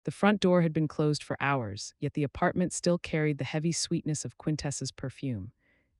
The front door had been closed for hours, yet the apartment still carried the heavy sweetness of Quintessa's perfume.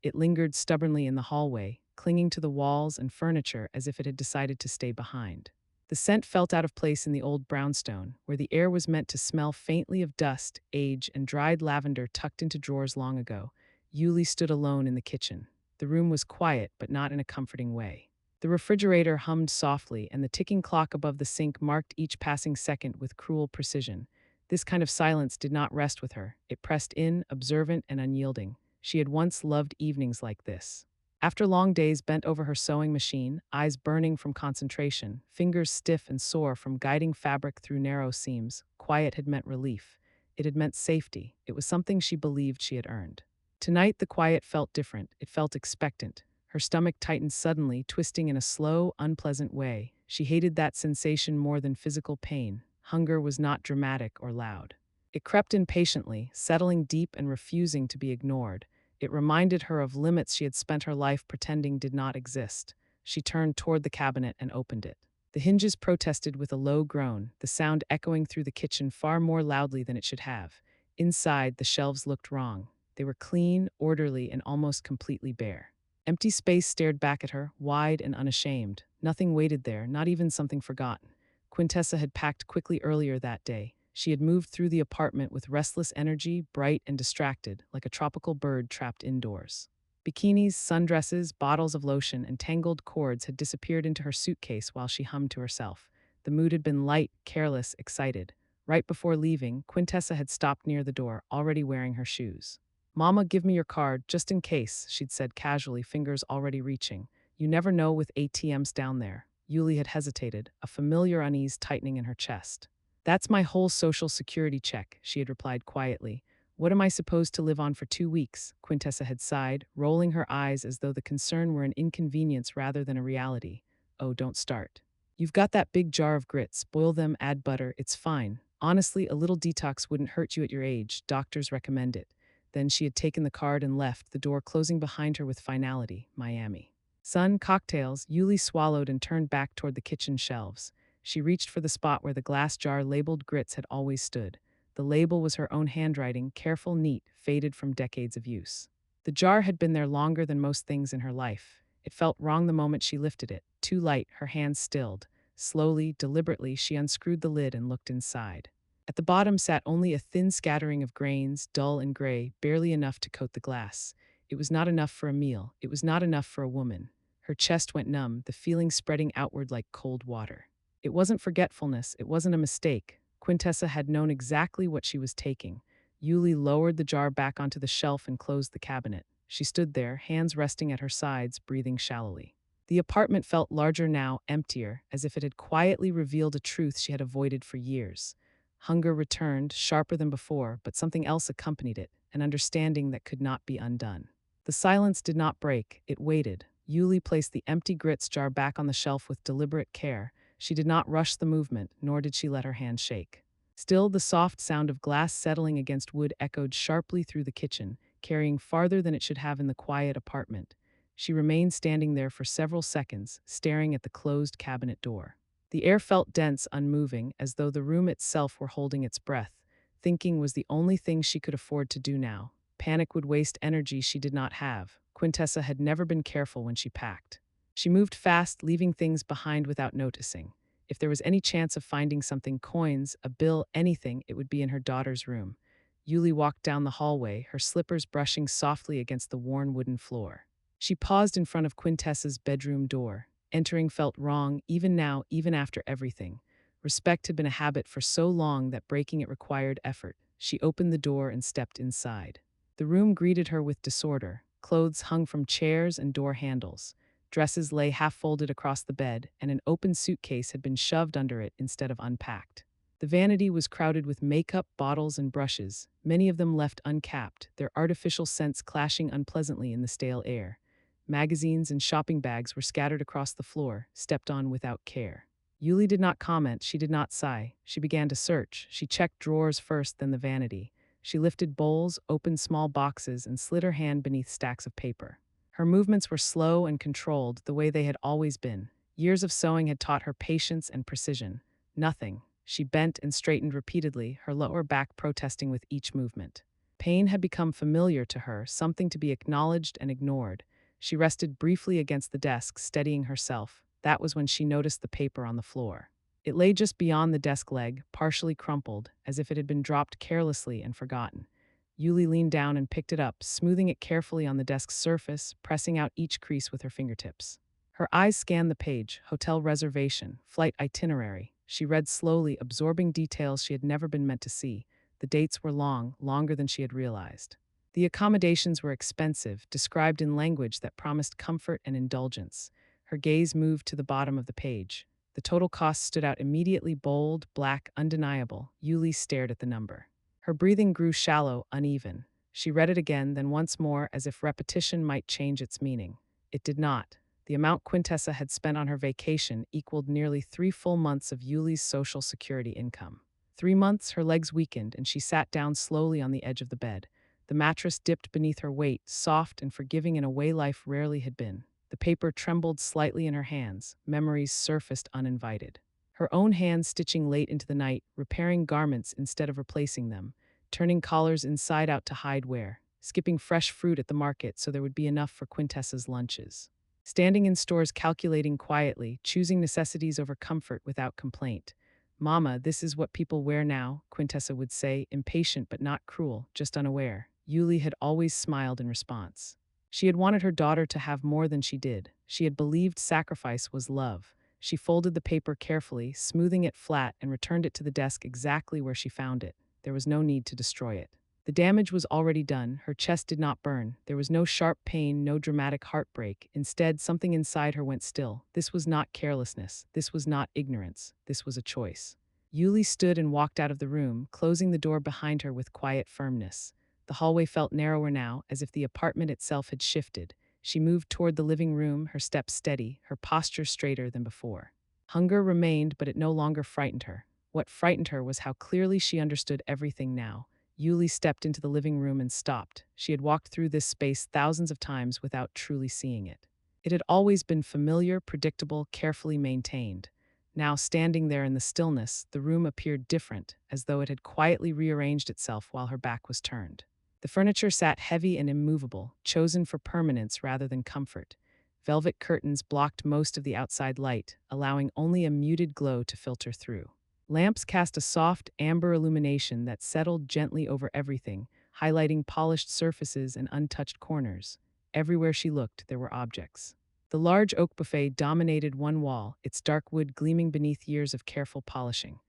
It lingered stubbornly in the hallway, clinging to the walls and furniture as if it had decided to stay behind. The scent felt out of place in the old brownstone, where the air was meant to smell faintly of dust, age, and dried lavender tucked into drawers long ago. Yuli stood alone in the kitchen. The room was quiet, but not in a comforting way. The refrigerator hummed softly, and the ticking clock above the sink marked each passing second with cruel precision. This kind of silence did not rest with her. It pressed in, observant and unyielding. She had once loved evenings like this. After long days bent over her sewing machine, eyes burning from concentration, fingers stiff and sore from guiding fabric through narrow seams, quiet had meant relief. It had meant safety. It was something she believed she had earned. Tonight, the quiet felt different. It felt expectant. Her stomach tightened suddenly, twisting in a slow, unpleasant way. She hated that sensation more than physical pain. Hunger was not dramatic or loud. It crept in patiently, settling deep and refusing to be ignored. It reminded her of limits she had spent her life pretending did not exist. She turned toward the cabinet and opened it. The hinges protested with a low groan, the sound echoing through the kitchen far more loudly than it should have. Inside, the shelves looked wrong. They were clean, orderly, and almost completely bare. Empty space stared back at her, wide and unashamed. Nothing waited there, not even something forgotten. Quintessa had packed quickly earlier that day. She had moved through the apartment with restless energy, bright and distracted, like a tropical bird trapped indoors. Bikinis, sundresses, bottles of lotion, and tangled cords had disappeared into her suitcase while she hummed to herself. The mood had been light, careless, excited. Right before leaving, Quintessa had stopped near the door, already wearing her shoes. "Mama, give me your card, just in case," she'd said casually, fingers already reaching. "You never know with ATMs down there." Yuli had hesitated, a familiar unease tightening in her chest. "That's my whole social security check," she had replied quietly. "What am I supposed to live on for 2 weeks?" Quintessa had sighed, rolling her eyes as though the concern were an inconvenience rather than a reality. "Oh, don't start. You've got that big jar of grits. Boil them, add butter. It's fine. Honestly, a little detox wouldn't hurt you at your age. Doctors recommend it." Then she had taken the card and left, the door closing behind her with finality. Miami. "Son, cocktails." Yuli swallowed and turned back toward the kitchen shelves. She reached for the spot where the glass jar labeled grits had always stood. The label was her own handwriting, careful, neat, faded from decades of use. The jar had been there longer than most things in her life. It felt wrong the moment she lifted it. Too light, her hands stilled. Slowly, deliberately, she unscrewed the lid and looked inside. At the bottom sat only a thin scattering of grains, dull and gray, barely enough to coat the glass. It was not enough for a meal. It was not enough for a woman. Her chest went numb, the feeling spreading outward like cold water. It wasn't forgetfulness, it wasn't a mistake. Quintessa had known exactly what she was taking. Yuli lowered the jar back onto the shelf and closed the cabinet. She stood there, hands resting at her sides, breathing shallowly. The apartment felt larger now, emptier, as if it had quietly revealed a truth she had avoided for years. Hunger returned, sharper than before, but something else accompanied it, an understanding that could not be undone. The silence did not break, it waited. Yuli placed the empty grits jar back on the shelf with deliberate care. She did not rush the movement, nor did she let her hand shake. Still, the soft sound of glass settling against wood echoed sharply through the kitchen, carrying farther than it should have in the quiet apartment. She remained standing there for several seconds, staring at the closed cabinet door. The air felt dense, unmoving, as though the room itself were holding its breath. Thinking was the only thing she could afford to do now. Panic would waste energy she did not have. Quintessa had never been careful when she packed. She moved fast, leaving things behind without noticing. If there was any chance of finding something, coins, a bill, anything, it would be in her daughter's room. Yuli walked down the hallway, her slippers brushing softly against the worn wooden floor. She paused in front of Quintessa's bedroom door. Entering felt wrong, even now, even after everything. Respect had been a habit for so long that breaking it required effort. She opened the door and stepped inside. The room greeted her with disorder. Clothes hung from chairs and door handles. Dresses lay half-folded across the bed, and an open suitcase had been shoved under it instead of unpacked. The vanity was crowded with makeup, bottles, and brushes, many of them left uncapped, their artificial scents clashing unpleasantly in the stale air. Magazines and shopping bags were scattered across the floor, stepped on without care. Yuli did not comment, she did not sigh. She began to search. She checked drawers first, then the vanity. She lifted bowls, opened small boxes, and slid her hand beneath stacks of paper. Her movements were slow and controlled, the way they had always been. Years of sewing had taught her patience and precision. Nothing, She bent and straightened repeatedly, her lower back protesting with each movement. Pain had become familiar to her, something to be acknowledged and ignored. She rested briefly against the desk, steadying herself. That was when she noticed the paper on the floor. It lay just beyond the desk leg, partially crumpled, as if it had been dropped carelessly and forgotten. Yuli leaned down and picked it up, smoothing it carefully on the desk's surface, pressing out each crease with her fingertips. Her eyes scanned the page: hotel reservation, flight itinerary. She read slowly, absorbing details she had never been meant to see. The dates were long, longer than she had realized. The accommodations were expensive, described in language that promised comfort and indulgence. Her gaze moved to the bottom of the page. The total cost stood out immediately: bold, black, undeniable. Yuli stared at the number. Her breathing grew shallow, uneven. She read it again, then once more, as if repetition might change its meaning. It did not. The amount Quintessa had spent on her vacation equaled nearly 3 full months of Yuli's Social Security income. 3 months, her legs weakened, and she sat down slowly on the edge of the bed. The mattress dipped beneath her weight, soft and forgiving in a way life rarely had been. The paper trembled slightly in her hands. Memories surfaced uninvited. Her own hands stitching late into the night, repairing garments instead of replacing them, turning collars inside out to hide wear, skipping fresh fruit at the market so there would be enough for Quintessa's lunches. Standing in stores calculating quietly, choosing necessities over comfort without complaint. "Mama, this is what people wear now," Quintessa would say, impatient but not cruel, just unaware. Yuli had always smiled in response. She had wanted her daughter to have more than she did. She had believed sacrifice was love. She folded the paper carefully, smoothing it flat, and returned it to the desk exactly where she found it. There was no need to destroy it. The damage was already done. Her chest did not burn. There was no sharp pain, no dramatic heartbreak. Instead, something inside her went still. This was not carelessness. This was not ignorance. This was a choice. Yuli stood and walked out of the room, closing the door behind her with quiet firmness. The hallway felt narrower now, as if the apartment itself had shifted. She moved toward the living room, her steps steady, her posture straighter than before. Hunger remained, but it no longer frightened her. What frightened her was how clearly she understood everything now. Yuli stepped into the living room and stopped. She had walked through this space thousands of times without truly seeing it. It had always been familiar, predictable, carefully maintained. Now, standing there in the stillness, the room appeared different, as though it had quietly rearranged itself while her back was turned. The furniture sat heavy and immovable, chosen for permanence rather than comfort. Velvet curtains blocked most of the outside light, allowing only a muted glow to filter through. Lamps cast a soft, amber illumination that settled gently over everything, highlighting polished surfaces and untouched corners. Everywhere she looked, there were objects. The large oak buffet dominated one wall, its dark wood gleaming beneath years of careful polishing.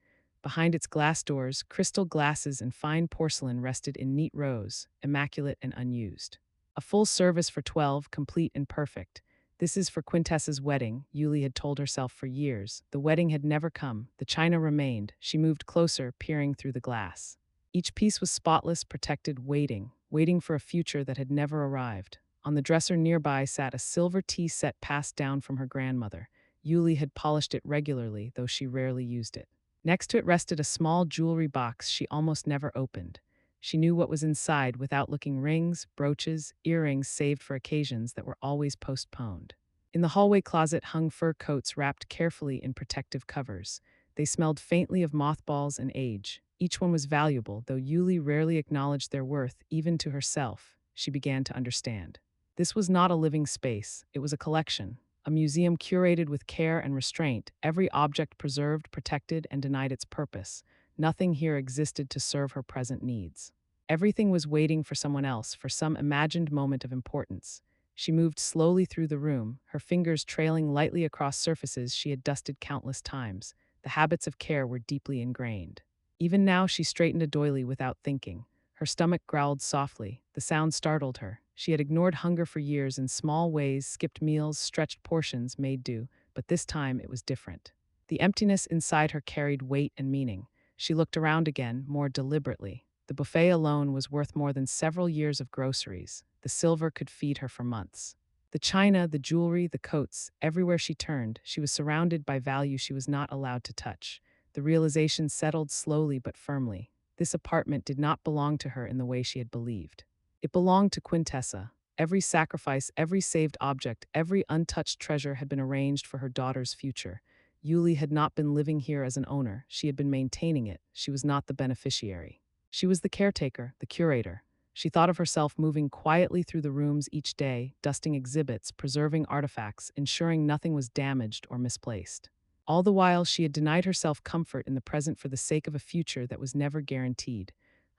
Behind its glass doors, crystal glasses and fine porcelain rested in neat rows, immaculate and unused. A full service for 12, complete and perfect. "This is for Quintessa's wedding," Yuli had told herself for years. The wedding had never come. The china remained. She moved closer, peering through the glass. Each piece was spotless, protected, waiting for a future that had never arrived. On the dresser nearby sat a silver tea set passed down from her grandmother. Yuli had polished it regularly, though she rarely used it. Next to it rested a small jewelry box she almost never opened. She knew what was inside without looking: rings, brooches, earrings saved for occasions that were always postponed. In the hallway closet hung fur coats wrapped carefully in protective covers. They smelled faintly of mothballs and age. Each one was valuable, though Yuli rarely acknowledged their worth, even to herself. She began to understand. This was not a living space, it was a collection. A museum curated with care and restraint, every object preserved, protected, and denied its purpose. Nothing here existed to serve her present needs. Everything was waiting for someone else, for some imagined moment of importance. She moved slowly through the room, her fingers trailing lightly across surfaces she had dusted countless times. The habits of care were deeply ingrained. Even now she straightened a doily without thinking. Her stomach growled softly. The sound startled her. She had ignored hunger for years in small ways, skipped meals, stretched portions, made do, but this time it was different. The emptiness inside her carried weight and meaning. She looked around again, more deliberately. The buffet alone was worth more than several years of groceries. The silver could feed her for months. The china, the jewelry, the coats, everywhere she turned, she was surrounded by value she was not allowed to touch. The realization settled slowly but firmly. This apartment did not belong to her in the way she had believed. It belonged to Quintessa. Every sacrifice, every saved object, every untouched treasure had been arranged for her daughter's future. Yuli had not been living here as an owner, she had been maintaining it, she was not the beneficiary. She was the caretaker, the curator. She thought of herself moving quietly through the rooms each day, dusting exhibits, preserving artifacts, ensuring nothing was damaged or misplaced. All the while, she had denied herself comfort in the present for the sake of a future that was never guaranteed.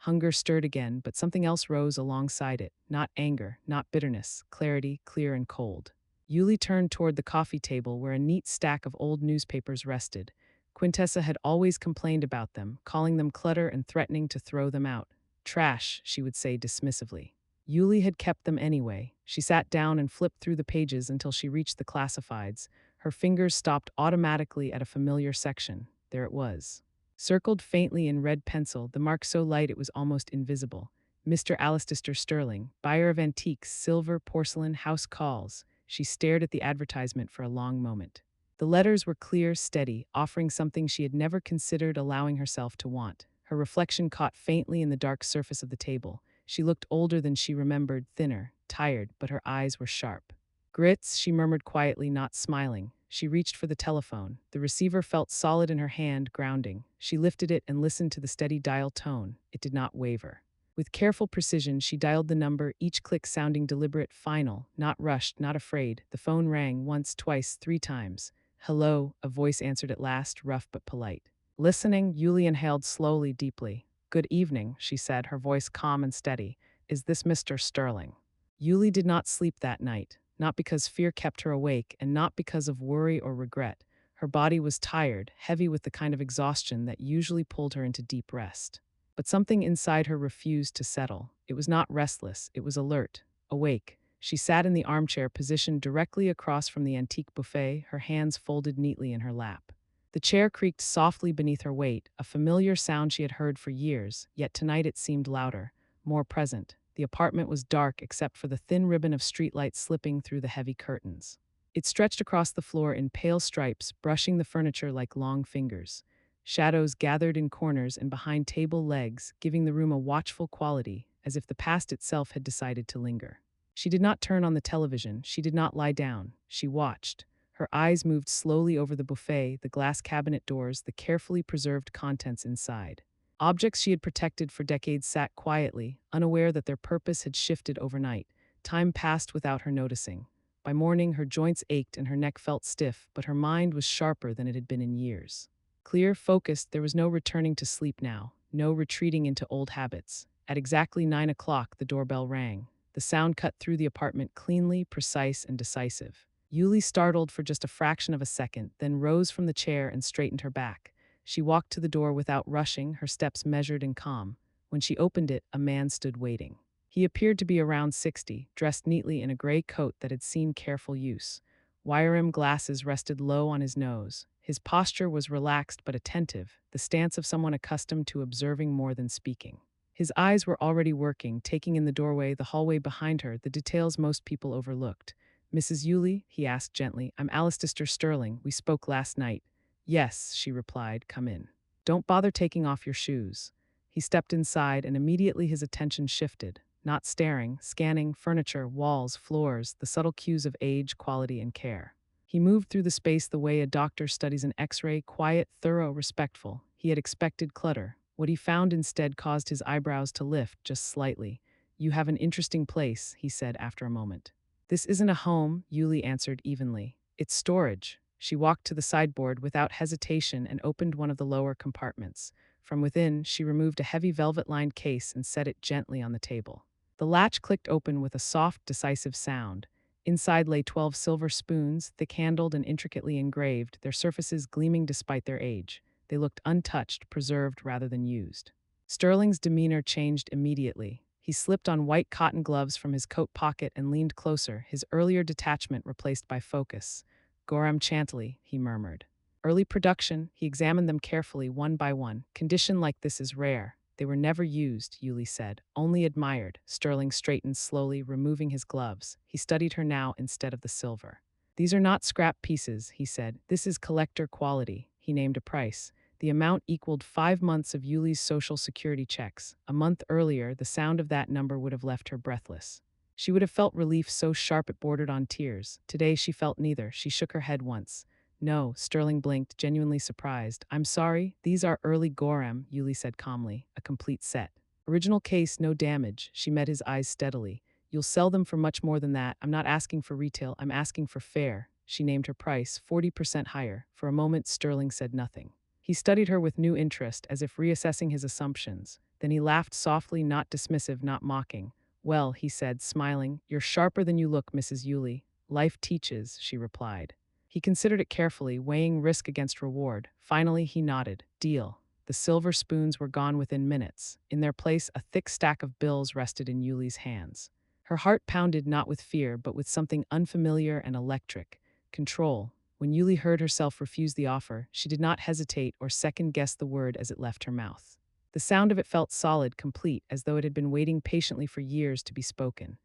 Hunger stirred again, but something else rose alongside it. Not anger, not bitterness, clarity, clear and cold. Yuli turned toward the coffee table where a neat stack of old newspapers rested. Quintessa had always complained about them, calling them clutter and threatening to throw them out. Trash, she would say dismissively. Yuli had kept them anyway. She sat down and flipped through the pages until she reached the classifieds. Her fingers stopped automatically at a familiar section. There it was. Circled faintly in red pencil, the mark so light it was almost invisible. Mr. Alistair Sterling, buyer of antiques, silver, porcelain, house calls. She stared at the advertisement for a long moment. The letters were clear, steady, offering something she had never considered allowing herself to want. Her reflection caught faintly in the dark surface of the table. She looked older than she remembered, thinner, tired, but her eyes were sharp. Grits, she murmured quietly, not smiling. She reached for the telephone. The receiver felt solid in her hand, grounding. She lifted it and listened to the steady dial tone. It did not waver. With careful precision, she dialed the number, each click sounding deliberate, final, not rushed, not afraid. The phone rang once, twice, 3 times. Hello, a voice answered at last, rough but polite. Listening, Yulia inhaled slowly, deeply. Good evening, she said, her voice calm and steady. Is this Mr. Sterling? Yuli did not sleep that night, not because fear kept her awake and not because of worry or regret. Her body was tired, heavy with the kind of exhaustion that usually pulled her into deep rest. But something inside her refused to settle. It was not restless, it was alert, awake. She sat in the armchair positioned directly across from the antique buffet, her hands folded neatly in her lap. The chair creaked softly beneath her weight, a familiar sound she had heard for years, yet tonight it seemed louder, more present. The apartment was dark except for the thin ribbon of streetlight slipping through the heavy curtains. It stretched across the floor in pale stripes, brushing the furniture like long fingers. Shadows gathered in corners and behind table legs, giving the room a watchful quality, as if the past itself had decided to linger. She did not turn on the television, she did not lie down, she watched. Her eyes moved slowly over the buffet, the glass cabinet doors, the carefully preserved contents inside. Objects she had protected for decades sat quietly, unaware that their purpose had shifted overnight. Time passed without her noticing. By morning, her joints ached and her neck felt stiff, but her mind was sharper than it had been in years. Clear, focused, there was no returning to sleep now, no retreating into old habits. At exactly 9 o'clock, the doorbell rang. The sound cut through the apartment cleanly, precise, and decisive. Yuli startled for just a fraction of a second, then rose from the chair and straightened her back. She walked to the door without rushing, her steps measured and calm. When she opened it, a man stood waiting. He appeared to be around 60, dressed neatly in a gray coat that had seen careful use. Wire-rimmed glasses rested low on his nose. His posture was relaxed but attentive, the stance of someone accustomed to observing more than speaking. His eyes were already working, taking in the doorway, the hallway behind her, the details most people overlooked. Mrs. Yuli, he asked gently, I'm Alistair Sterling. We spoke last night. Yes, she replied, come in. Don't bother taking off your shoes. He stepped inside and immediately his attention shifted, not staring, scanning furniture, walls, floors, the subtle cues of age, quality, and care. He moved through the space the way a doctor studies an X-ray, quiet, thorough, respectful. He had expected clutter. What he found instead caused his eyebrows to lift just slightly. You have an interesting place, he said after a moment. This isn't a home, Yuli answered evenly. It's storage. She walked to the sideboard without hesitation and opened one of the lower compartments. From within, she removed a heavy velvet-lined case and set it gently on the table. The latch clicked open with a soft, decisive sound. Inside lay 12 silver spoons, thick-handled and intricately engraved, their surfaces gleaming despite their age. They looked untouched, preserved rather than used. Sterling's demeanor changed immediately. He slipped on white cotton gloves from his coat pocket and leaned closer, his earlier detachment replaced by focus. Goram Chantley, he murmured. Early production, he examined them carefully, one by one. Condition like this is rare. They were never used, Yuli said, only admired. Sterling straightened slowly, removing his gloves. He studied her now instead of the silver. These are not scrap pieces, he said. This is collector quality. He named a price. The amount equaled 5 months of Yuli's social security checks. A month earlier, the sound of that number would have left her breathless. She would have felt relief so sharp it bordered on tears. Today she felt neither. She shook her head once. No, Sterling blinked, genuinely surprised. I'm sorry, these are early Gorham, Yuli said calmly, a complete set. Original case, no damage. She met his eyes steadily. You'll sell them for much more than that. I'm not asking for retail, I'm asking for fair. She named her price, 40% higher. For a moment, Sterling said nothing. He studied her with new interest, as if reassessing his assumptions. Then he laughed softly, not dismissive, not mocking. Well, he said, smiling, you're sharper than you look, Mrs. Yuli. Life teaches, she replied. He considered it carefully, weighing risk against reward. Finally, he nodded. Deal. The silver spoons were gone within minutes. In their place, a thick stack of bills rested in Yuli's hands. Her heart pounded not with fear, but with something unfamiliar and electric. Control. When Yuli heard herself refuse the offer, she did not hesitate or second-guess the word as it left her mouth. The sound of it felt solid, complete, as though it had been waiting patiently for years to be spoken.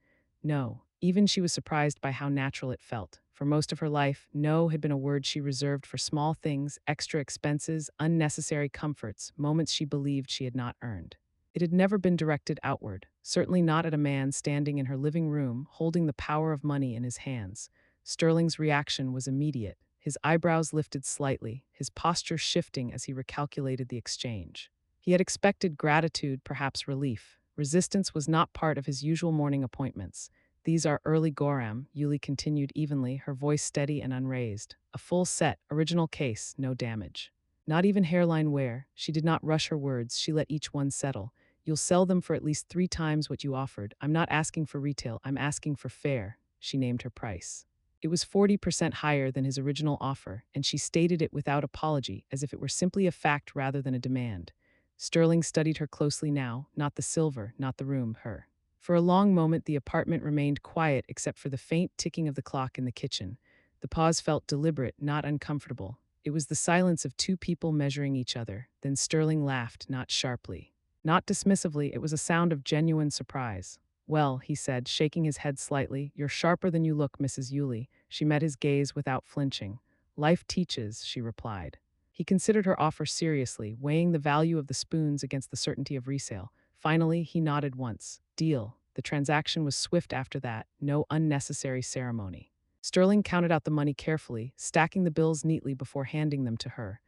No. Even she was surprised by how natural it felt. For most of her life, no had been a word she reserved for small things, extra expenses, unnecessary comforts, moments she believed she had not earned. It had never been directed outward, certainly not at a man standing in her living room, holding the power of money in his hands. Sterling's reaction was immediate. His eyebrows lifted slightly, his posture shifting as he recalculated the exchange. He had expected gratitude, perhaps relief. Resistance was not part of his usual morning appointments. These are early Gorham, Yuli continued evenly, her voice steady and unraised. A full set, original case, no damage. Not even hairline wear. She did not rush her words, she let each one settle. You'll sell them for at least 3 times what you offered. I'm not asking for retail, I'm asking for fair. She named her price. It was 40% higher than his original offer, and she stated it without apology, as if it were simply a fact rather than a demand. Sterling studied her closely now, not the silver, not the room, her. For a long moment, the apartment remained quiet except for the faint ticking of the clock in the kitchen. The pause felt deliberate, not uncomfortable. It was the silence of 2 people measuring each other. Then Sterling laughed, not sharply. Not dismissively, it was a sound of genuine surprise. Well, he said, shaking his head slightly, you're sharper than you look, Mrs. Yuli. She met his gaze without flinching. Life teaches, she replied. He considered her offer seriously, weighing the value of the spoons against the certainty of resale. Finally, he nodded once. Deal. The transaction was swift after that, no unnecessary ceremony. Sterling counted out the money carefully, stacking the bills neatly before handing them to her.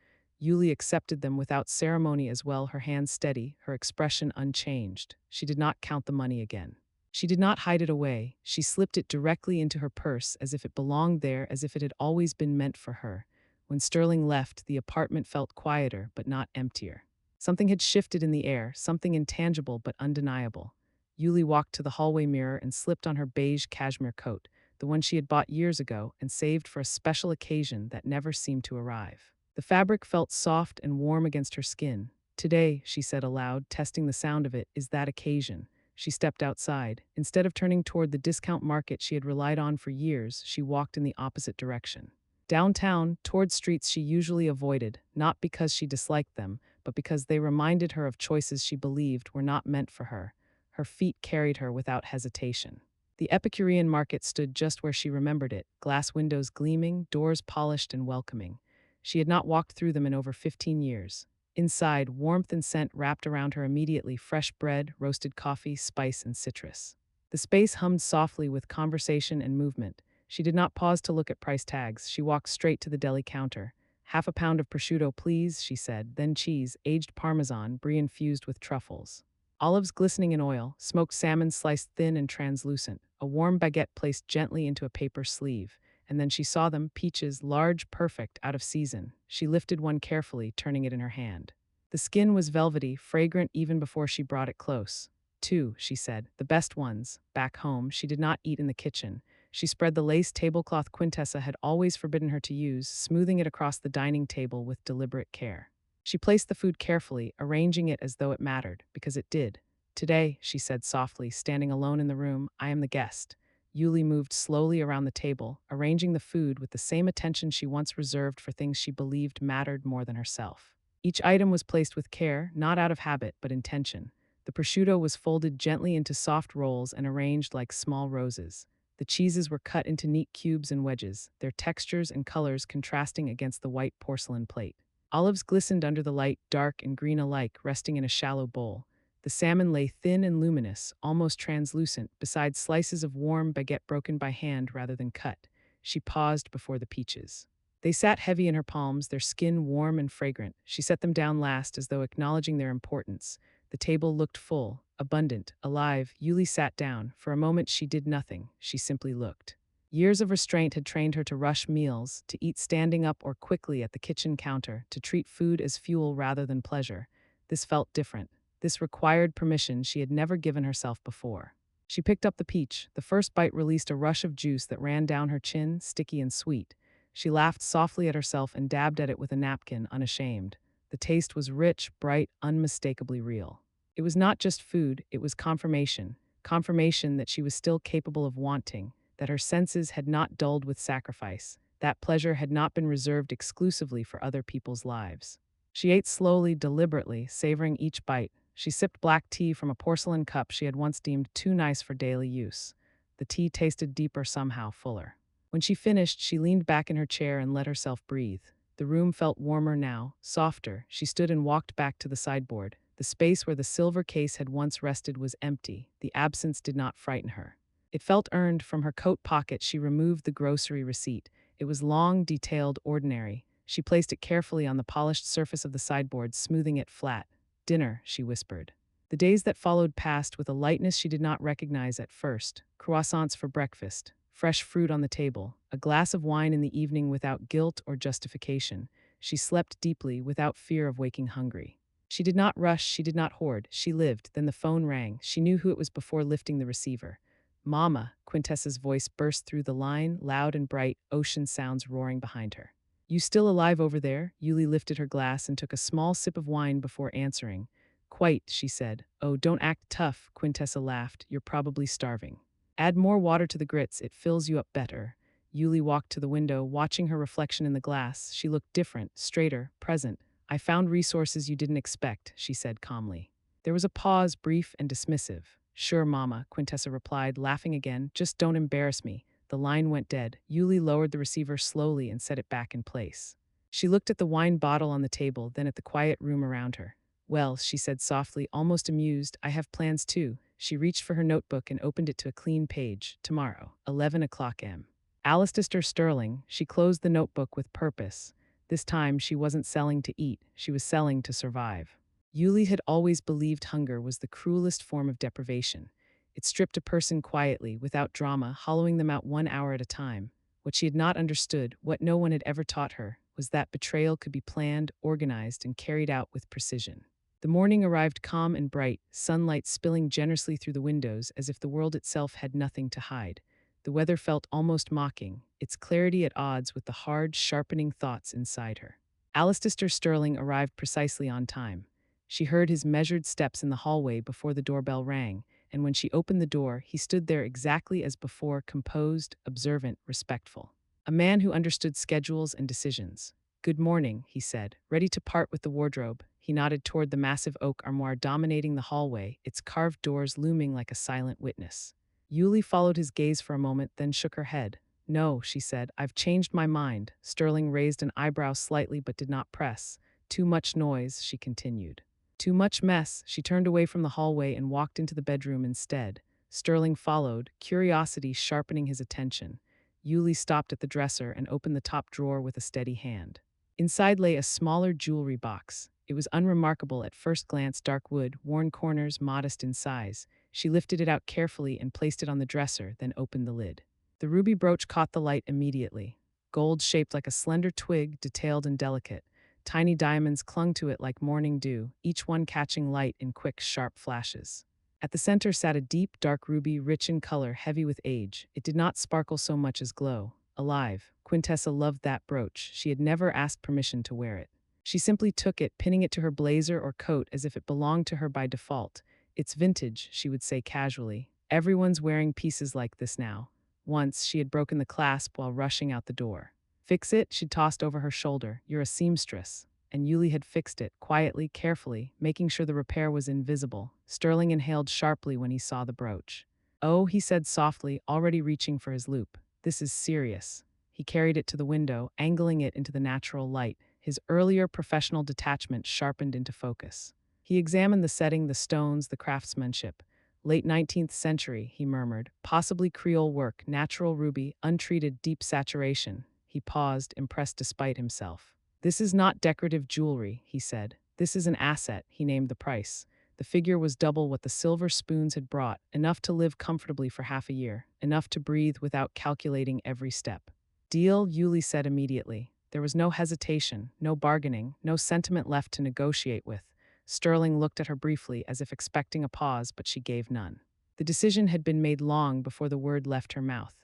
Yuli accepted them without ceremony as well, her hands steady, her expression unchanged. She did not count the money again. She did not hide it away. She slipped it directly into her purse as if it belonged there, as if it had always been meant for her. When Sterling left, the apartment felt quieter, but not emptier. Something had shifted in the air, something intangible but undeniable. Yuli walked to the hallway mirror and slipped on her beige cashmere coat, the one she had bought years ago and saved for a special occasion that never seemed to arrive. The fabric felt soft and warm against her skin. Today, she said aloud, testing the sound of it, is that occasion. She stepped outside. Instead of turning toward the discount market she had relied on for years, she walked in the opposite direction. Downtown, toward streets she usually avoided, not because she disliked them, but because they reminded her of choices she believed were not meant for her. Her feet carried her without hesitation. The Epicurean market stood just where she remembered it, glass windows gleaming, doors polished and welcoming. She had not walked through them in over 15 years. Inside, warmth and scent wrapped around her immediately, fresh bread, roasted coffee, spice, and citrus. The space hummed softly with conversation and movement. She did not pause to look at price tags. She walked straight to the deli counter. "Half a pound of prosciutto, please," she said, then cheese, aged Parmesan, brie infused with truffles. Olives glistening in oil, smoked salmon sliced thin and translucent, a warm baguette placed gently into a paper sleeve. And then she saw them, peaches, large, perfect, out of season. She lifted one carefully, turning it in her hand. The skin was velvety, fragrant even before she brought it close. 2, she said, the best ones. Back home, she did not eat in the kitchen. She spread the lace tablecloth Quintessa had always forbidden her to use, smoothing it across the dining table with deliberate care. She placed the food carefully, arranging it as though it mattered, because it did. Today, she said softly, standing alone in the room, I am the guest. Yuli moved slowly around the table, arranging the food with the same attention she once reserved for things she believed mattered more than herself. Each item was placed with care, not out of habit, but intention. The prosciutto was folded gently into soft rolls and arranged like small roses. The cheeses were cut into neat cubes and wedges, their textures and colors contrasting against the white porcelain plate. Olives glistened under the light, dark and green alike, resting in a shallow bowl. The salmon lay thin and luminous, almost translucent, beside slices of warm baguette broken by hand rather than cut. She paused before the peaches. They sat heavy in her palms, their skin warm and fragrant. She set them down last as though acknowledging their importance. The table looked full, abundant, alive. Yuli sat down. For a moment she did nothing. She simply looked. Years of restraint had trained her to rush meals, to eat standing up or quickly at the kitchen counter, to treat food as fuel rather than pleasure. This felt different. This required permission she had never given herself before. She picked up the peach. The first bite released a rush of juice that ran down her chin, sticky and sweet. She laughed softly at herself and dabbed at it with a napkin, unashamed. The taste was rich, bright, unmistakably real. It was not just food, it was confirmation. Confirmation that she was still capable of wanting, that her senses had not dulled with sacrifice, that pleasure had not been reserved exclusively for other people's lives. She ate slowly, deliberately, savoring each bite. She sipped black tea from a porcelain cup she had once deemed too nice for daily use. The tea tasted deeper somehow, fuller. When she finished, she leaned back in her chair and let herself breathe. The room felt warmer now, softer. She stood and walked back to the sideboard. The space where the silver case had once rested was empty. The absence did not frighten her. It felt earned. From her coat pocket she removed the grocery receipt. It was long, detailed, ordinary. She placed it carefully on the polished surface of the sideboard, smoothing it flat. "Dinner," she whispered. The days that followed passed with a lightness she did not recognize at first. Croissants for breakfast, fresh fruit on the table, a glass of wine in the evening without guilt or justification. She slept deeply without fear of waking hungry. She did not rush, she did not hoard. She lived. Then the phone rang. She knew who it was before lifting the receiver. "Mama," Quintessa's voice burst through the line, loud and bright, ocean sounds roaring behind her. "You still alive over there?" Yuli lifted her glass and took a small sip of wine before answering. "Quite," she said. "Oh, don't act tough," Quintessa laughed. "You're probably starving. Add more water to the grits, it fills you up better." Yuli walked to the window, watching her reflection in the glass. She looked different, straighter, present. "I found resources you didn't expect," she said calmly. There was a pause, brief and dismissive. "Sure, Mama," Quintessa replied, laughing again. "Just don't embarrass me." The line went dead. Yuli lowered the receiver slowly and set it back in place. She looked at the wine bottle on the table, then at the quiet room around her. "Well," she said softly, almost amused, "I have plans too." She reached for her notebook and opened it to a clean page. "Tomorrow, 11 o'clock m. Alistair Sterling." She closed the notebook with purpose. This time she wasn't selling to eat, she was selling to survive. Yuli had always believed hunger was the cruelest form of deprivation. It stripped a person quietly, without drama, hollowing them out 1 hour at a time. What she had not understood, what no one had ever taught her, was that betrayal could be planned, organized, and carried out with precision. The morning arrived calm and bright, sunlight spilling generously through the windows as if the world itself had nothing to hide. The weather felt almost mocking, its clarity at odds with the hard, sharpening thoughts inside her. Alistair Sterling arrived precisely on time. She heard his measured steps in the hallway before the doorbell rang, and when she opened the door, he stood there exactly as before, composed, observant, respectful. A man who understood schedules and decisions. "Good morning," he said, ready to part with the wardrobe. He nodded toward the massive oak armoire dominating the hallway, its carved doors looming like a silent witness. Yuli followed his gaze for a moment, then shook her head. "No," she said, "I've changed my mind." Sterling raised an eyebrow slightly but did not press. "Too much noise," she continued. "Too much mess." She turned away from the hallway and walked into the bedroom instead. Sterling followed, curiosity sharpening his attention. Yuli stopped at the dresser and opened the top drawer with a steady hand. Inside lay a smaller jewelry box. It was unremarkable at first glance, dark wood, worn corners, modest in size. She lifted it out carefully and placed it on the dresser, then opened the lid. The ruby brooch caught the light immediately. Gold shaped like a slender twig, detailed and delicate. Tiny diamonds clung to it like morning dew, each one catching light in quick, sharp flashes. At the center sat a deep, dark ruby, rich in color, heavy with age. It did not sparkle so much as glow. Alive. Quintessa loved that brooch. She had never asked permission to wear it. She simply took it, pinning it to her blazer or coat as if it belonged to her by default. "It's vintage," she would say casually. "Everyone's wearing pieces like this now." Once, she had broken the clasp while rushing out the door. "Fix it," she'd tossed over her shoulder. "You're a seamstress." And Yuli had fixed it, quietly, carefully, making sure the repair was invisible. Sterling inhaled sharply when he saw the brooch. "Oh," he said softly, already reaching for his loupe. "This is serious." He carried it to the window, angling it into the natural light, his earlier professional detachment sharpened into focus. He examined the setting, the stones, the craftsmanship. "Late 19th century," he murmured. "Possibly Creole work, natural ruby, untreated, deep saturation." He paused, impressed despite himself. "This is not decorative jewelry," he said. "This is an asset." He named the price. The figure was double what the silver spoons had brought, enough to live comfortably for half a year, enough to breathe without calculating every step. "Deal," Yuli said immediately. There was no hesitation, no bargaining, no sentiment left to negotiate with. Sterling looked at her briefly, as if expecting a pause, but she gave none. The decision had been made long before the word left her mouth.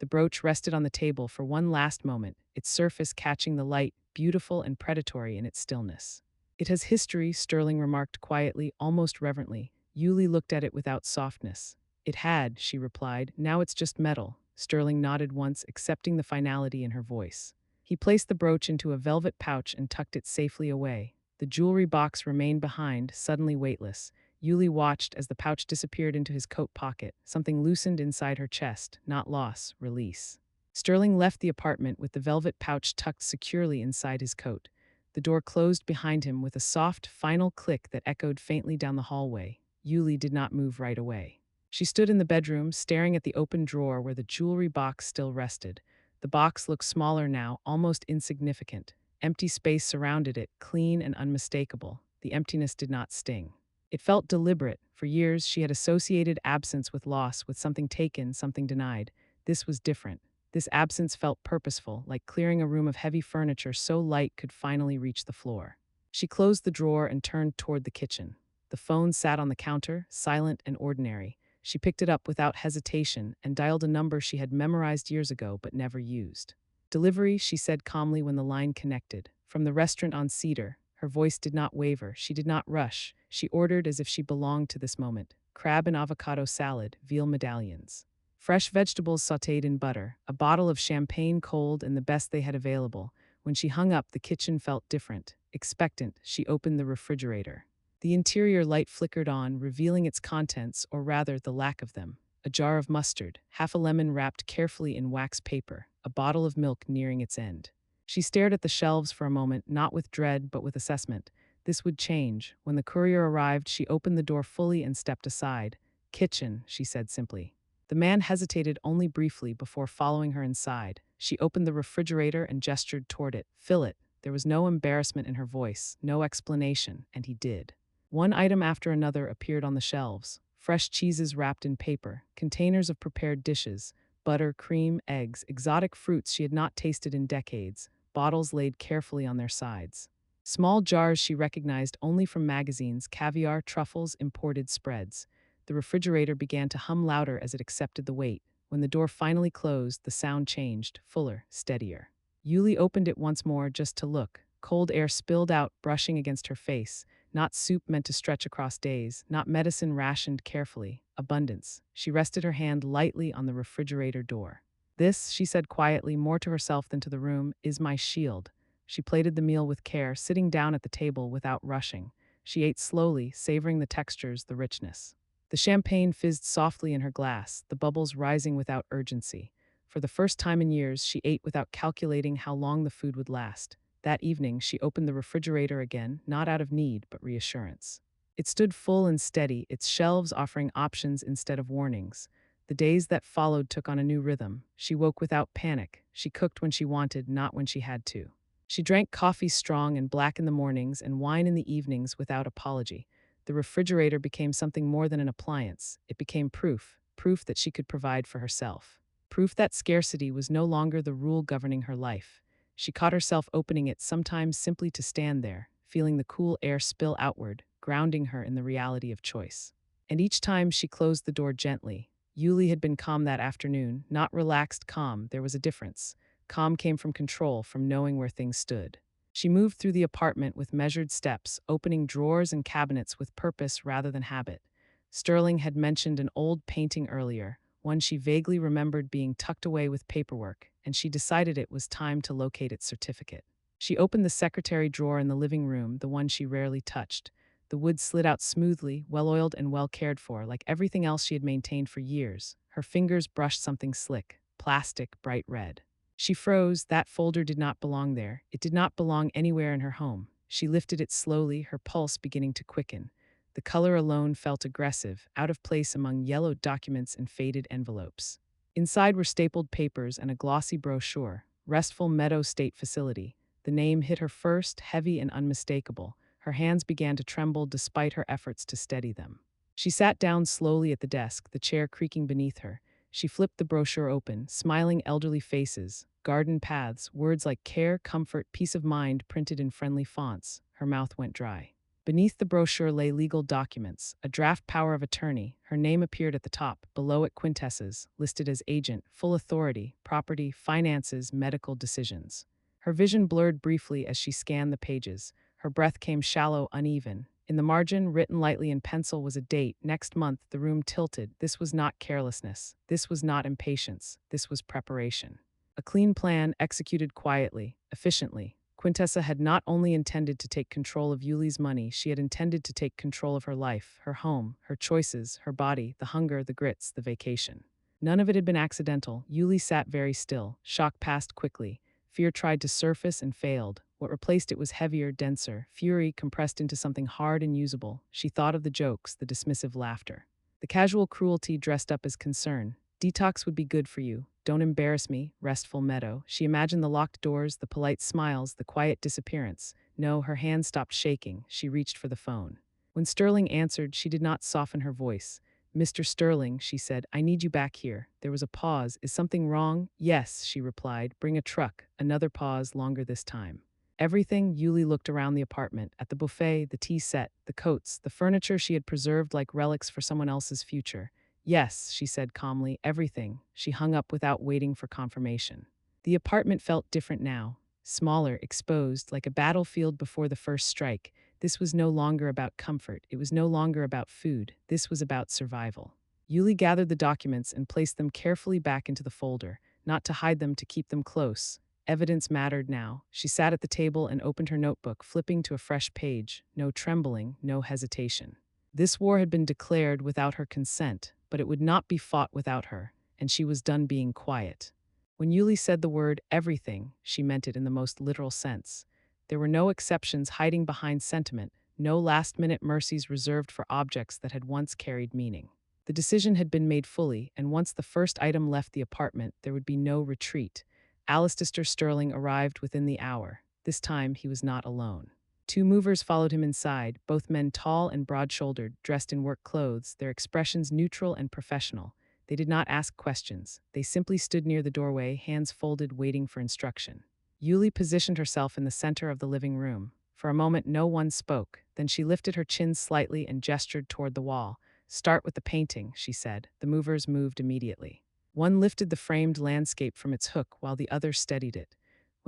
The brooch rested on the table for one last moment, its surface catching the light, beautiful and predatory in its stillness. "It has history," Sterling remarked quietly, almost reverently. Yuli looked at it without softness. "It had," she replied. "Now it's just metal." Sterling nodded once, accepting the finality in her voice. He placed the brooch into a velvet pouch and tucked it safely away. The jewelry box remained behind, suddenly weightless. Yuli watched as the pouch disappeared into his coat pocket. Something loosened inside her chest, not loss, release. Sterling left the apartment with the velvet pouch tucked securely inside his coat. The door closed behind him with a soft, final click that echoed faintly down the hallway. Yuli did not move right away. She stood in the bedroom, staring at the open drawer where the jewelry box still rested. The box looked smaller now, almost insignificant. Empty space surrounded it, clean and unmistakable. The emptiness did not sting. It felt deliberate. For years, she had associated absence with loss, with something taken, something denied. This was different. This absence felt purposeful, like clearing a room of heavy furniture so light could finally reach the floor. She closed the drawer and turned toward the kitchen. The phone sat on the counter, silent and ordinary. She picked it up without hesitation and dialed a number she had memorized years ago but never used. "Delivery," she said calmly when the line connected. "From the restaurant on Cedar." Her voice did not waver. She did not rush. She ordered as if she belonged to this moment. Crab and avocado salad, veal medallions. Fresh vegetables sautéed in butter, a bottle of champagne cold and the best they had available. When she hung up, the kitchen felt different. Expectant, she opened the refrigerator. The interior light flickered on, revealing its contents, or rather, the lack of them. A jar of mustard, half a lemon wrapped carefully in wax paper, a bottle of milk nearing its end. She stared at the shelves for a moment, not with dread, but with assessment. This would change. When the courier arrived, she opened the door fully and stepped aside. "Kitchen," she said simply. The man hesitated only briefly before following her inside. She opened the refrigerator and gestured toward it. "Fill it." There was no embarrassment in her voice, no explanation, and he did. One item after another appeared on the shelves. Fresh cheeses wrapped in paper, containers of prepared dishes, butter, cream, eggs, exotic fruits she had not tasted in decades, bottles laid carefully on their sides. Small jars she recognized only from magazines, caviar, truffles, imported spreads. The refrigerator began to hum louder as it accepted the weight. When the door finally closed, the sound changed, fuller, steadier. Yuli opened it once more just to look. Cold air spilled out, brushing against her face. Not soup meant to stretch across days, not medicine rationed carefully. Abundance. She rested her hand lightly on the refrigerator door. "This," she said quietly, more to herself than to the room, "is my shield." She plated the meal with care, sitting down at the table without rushing. She ate slowly, savoring the textures, the richness. The champagne fizzed softly in her glass, the bubbles rising without urgency. For the first time in years, she ate without calculating how long the food would last. That evening, she opened the refrigerator again, not out of need, but reassurance. It stood full and steady, its shelves offering options instead of warnings. The days that followed took on a new rhythm. She woke without panic. She cooked when she wanted, not when she had to. She drank coffee strong and black in the mornings and wine in the evenings without apology. The refrigerator became something more than an appliance. It became proof that she could provide for herself. Proof that scarcity was no longer the rule governing her life. She caught herself opening it sometimes simply to stand there, feeling the cool air spill outward, grounding her in the reality of choice. And each time she closed the door gently. Yuli had been calm that afternoon, not relaxed calm. There was a difference. Calm came from control, from knowing where things stood. She moved through the apartment with measured steps, opening drawers and cabinets with purpose rather than habit. Sterling had mentioned an old painting earlier, one she vaguely remembered being tucked away with paperwork, and she decided it was time to locate its certificate. She opened the secretary drawer in the living room, the one she rarely touched. The wood slid out smoothly, well-oiled and well cared for, like everything else she had maintained for years. Her fingers brushed something slick, plastic, bright red. She froze. That folder did not belong there. It did not belong anywhere in her home. She lifted it slowly, her pulse beginning to quicken. The color alone felt aggressive, out of place among yellowed documents and faded envelopes. Inside were stapled papers and a glossy brochure. Restful Meadow State Facility. The name hit her first, heavy and unmistakable. Her hands began to tremble despite her efforts to steady them. She sat down slowly at the desk, the chair creaking beneath her. She flipped the brochure open, smiling elderly faces, garden paths, words like care, comfort, peace of mind printed in friendly fonts. Her mouth went dry. Beneath the brochure lay legal documents, a draft power of attorney. Her name appeared at the top, below it Quintessa's, listed as agent, full authority, property, finances, medical decisions. Her vision blurred briefly as she scanned the pages. Her breath came shallow, uneven. In the margin, written lightly in pencil, was a date. Next month. The room tilted. This was not carelessness. This was not impatience. This was preparation. A clean plan, executed quietly, efficiently. Quintessa had not only intended to take control of Yuli's money, she had intended to take control of her life, her home, her choices, her body, the hunger, the grits, the vacation. None of it had been accidental. Yuli sat very still. Shock passed quickly. Fear tried to surface and failed. What replaced it was heavier, denser, fury compressed into something hard and usable. She thought of the jokes, the dismissive laughter. The casual cruelty dressed up as concern. Detox would be good for you. Don't embarrass me, restful Meadow. She imagined the locked doors, the polite smiles, the quiet disappearance. No, her hand stopped shaking. She reached for the phone. When Sterling answered, she did not soften her voice. Mr. Sterling, she said, I need you back here. There was a pause. Is something wrong? Yes, she replied. Bring a truck. Another pause, longer this time. Everything. Yuli looked around the apartment, at the buffet, the tea set, the coats, the furniture she had preserved like relics for someone else's future. Yes, she said calmly, everything. She hung up without waiting for confirmation. The apartment felt different now, smaller, exposed, like a battlefield before the first strike. This was no longer about comfort. It was no longer about food. This was about survival. Yuli gathered the documents and placed them carefully back into the folder, not to hide them, to keep them close. Evidence mattered now. She sat at the table and opened her notebook, flipping to a fresh page. No trembling, no hesitation. This war had been declared without her consent, but it would not be fought without her, and she was done being quiet. When Yuli said the word everything, she meant it in the most literal sense. There were no exceptions hiding behind sentiment, no last-minute mercies reserved for objects that had once carried meaning. The decision had been made fully, and once the first item left the apartment, there would be no retreat. Alistair Sterling arrived within the hour. This time, he was not alone. Two movers followed him inside, both men tall and broad-shouldered, dressed in work clothes, their expressions neutral and professional. They did not ask questions. They simply stood near the doorway, hands folded, waiting for instruction. Yuli positioned herself in the center of the living room. For a moment, no one spoke. Then she lifted her chin slightly and gestured toward the wall. Start with the painting, she said. The movers moved immediately. One lifted the framed landscape from its hook while the other steadied it.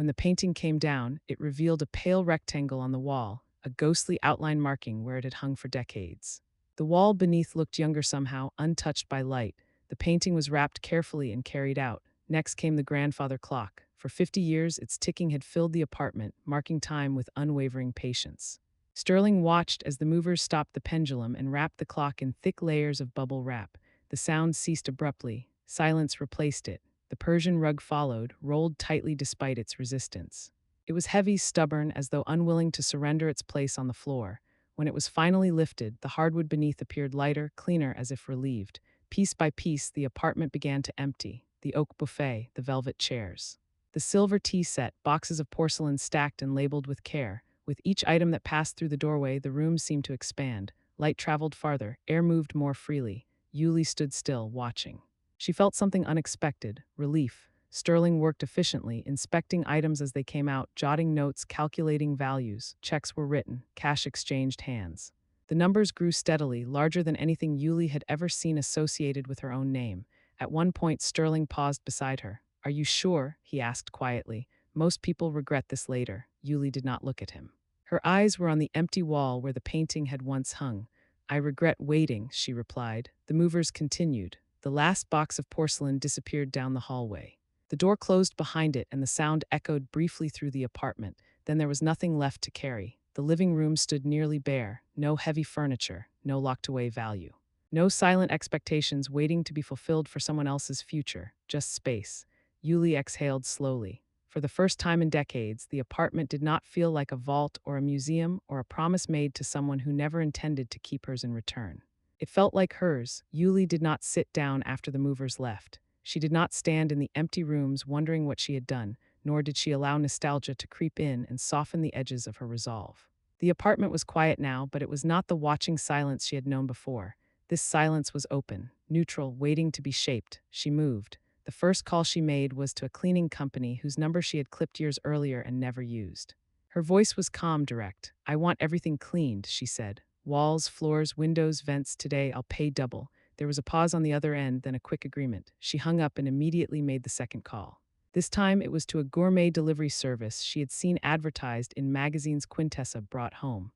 When the painting came down, it revealed a pale rectangle on the wall, a ghostly outline marking where it had hung for decades. The wall beneath looked younger somehow, untouched by light. The painting was wrapped carefully and carried out. Next came the grandfather clock. For 50 years, its ticking had filled the apartment, marking time with unwavering patience. Sterling watched as the movers stopped the pendulum and wrapped the clock in thick layers of bubble wrap. The sound ceased abruptly. Silence replaced it. The Persian rug followed, rolled tightly despite its resistance. It was heavy, stubborn, as though unwilling to surrender its place on the floor. When it was finally lifted, the hardwood beneath appeared lighter, cleaner, as if relieved. Piece by piece, the apartment began to empty. The oak buffet, the velvet chairs, the silver tea set, boxes of porcelain stacked and labeled with care. With each item that passed through the doorway, the room seemed to expand. Light traveled farther, air moved more freely. Yuli stood still, watching. She felt something unexpected, relief. Sterling worked efficiently, inspecting items as they came out, jotting notes, calculating values. Checks were written, cash exchanged hands. The numbers grew steadily, larger than anything Yuli had ever seen associated with her own name. At one point, Sterling paused beside her. Are you sure? He asked quietly. Most people regret this later. Yuli did not look at him. Her eyes were on the empty wall where the painting had once hung. I regret waiting, she replied. The movers continued. The last box of porcelain disappeared down the hallway. The door closed behind it and the sound echoed briefly through the apartment. Then there was nothing left to carry. The living room stood nearly bare, no heavy furniture, no locked-away value. No silent expectations waiting to be fulfilled for someone else's future, just space. Yuli exhaled slowly. For the first time in decades, the apartment did not feel like a vault or a museum or a promise made to someone who never intended to keep hers in return. It felt like hers. Yuli did not sit down after the movers left. She did not stand in the empty rooms wondering what she had done. nor did she allow nostalgia to creep in and soften the edges of her resolve. The apartment was quiet now, but it was not the watching silence she had known before. This silence was open, neutral, waiting to be shaped. She moved. The first call she made was to a cleaning company whose number she had clipped years earlier and never used. Her voice was calm, direct. "I want everything cleaned," she said. "Walls, floors, windows, vents. Today I'll pay double." There was a pause on the other end, then a quick agreement. She hung up and immediately made the second call. This time it was to a gourmet delivery service she had seen advertised in magazines Quintessa brought home.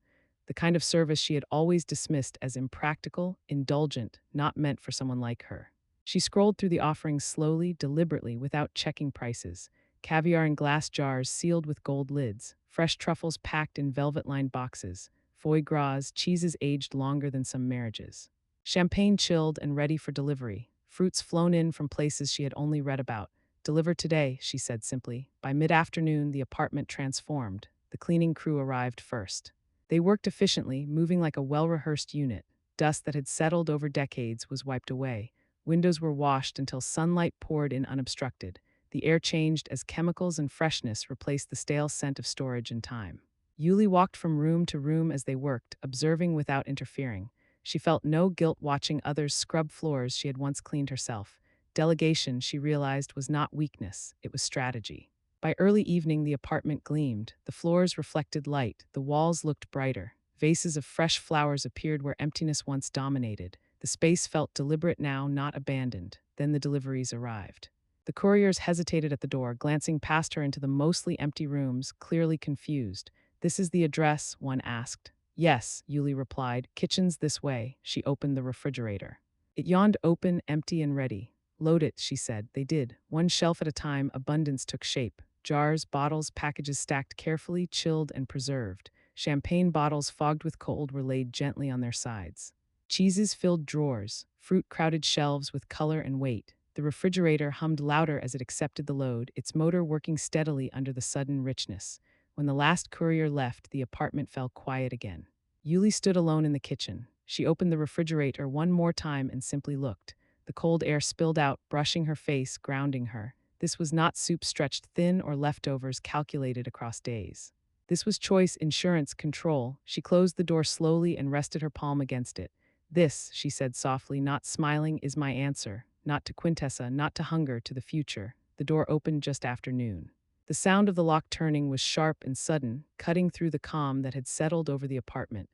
The kind of service she had always dismissed as impractical, indulgent, not meant for someone like her. She scrolled through the offerings slowly, deliberately, without checking prices. Caviar in glass jars sealed with gold lids, fresh truffles packed in velvet-lined boxes, foie gras, cheeses aged longer than some marriages. Champagne chilled and ready for delivery, fruits flown in from places she had only read about. "Deliver today," she said simply. By mid-afternoon, the apartment transformed. The cleaning crew arrived first. They worked efficiently, moving like a well-rehearsed unit. Dust that had settled over decades was wiped away. Windows were washed until sunlight poured in unobstructed. The air changed as chemicals and freshness replaced the stale scent of storage and time. Yuli walked from room to room as they worked, observing without interfering. She felt no guilt watching others scrub floors she had once cleaned herself. Delegation, she realized, was not weakness, it was strategy. By early evening, the apartment gleamed. The floors reflected light, the walls looked brighter. Vases of fresh flowers appeared where emptiness once dominated. The space felt deliberate now, not abandoned. Then the deliveries arrived. The couriers hesitated at the door, glancing past her into the mostly empty rooms, clearly confused. "This is the address?" one asked. "Yes," Yuli replied. "Kitchen's this way." She opened the refrigerator. It yawned open, empty and ready. "Load it," she said. They did. One shelf at a time, abundance took shape. Jars, bottles, packages stacked carefully, chilled and preserved. Champagne bottles fogged with cold were laid gently on their sides. Cheeses filled drawers. Fruit crowded shelves with color and weight. The refrigerator hummed louder as it accepted the load, its motor working steadily under the sudden richness. When the last courier left, the apartment fell quiet again. Yuli stood alone in the kitchen. She opened the refrigerator one more time and simply looked. The cold air spilled out, brushing her face, grounding her. This was not soup stretched thin or leftovers calculated across days. This was choice, insurance, control. She closed the door slowly and rested her palm against it. "This," she said softly, not smiling, "is my answer. Not to Quintessa, not to hunger, to the future." The door opened just after noon. The sound of the lock turning was sharp and sudden, cutting through the calm that had settled over the apartment.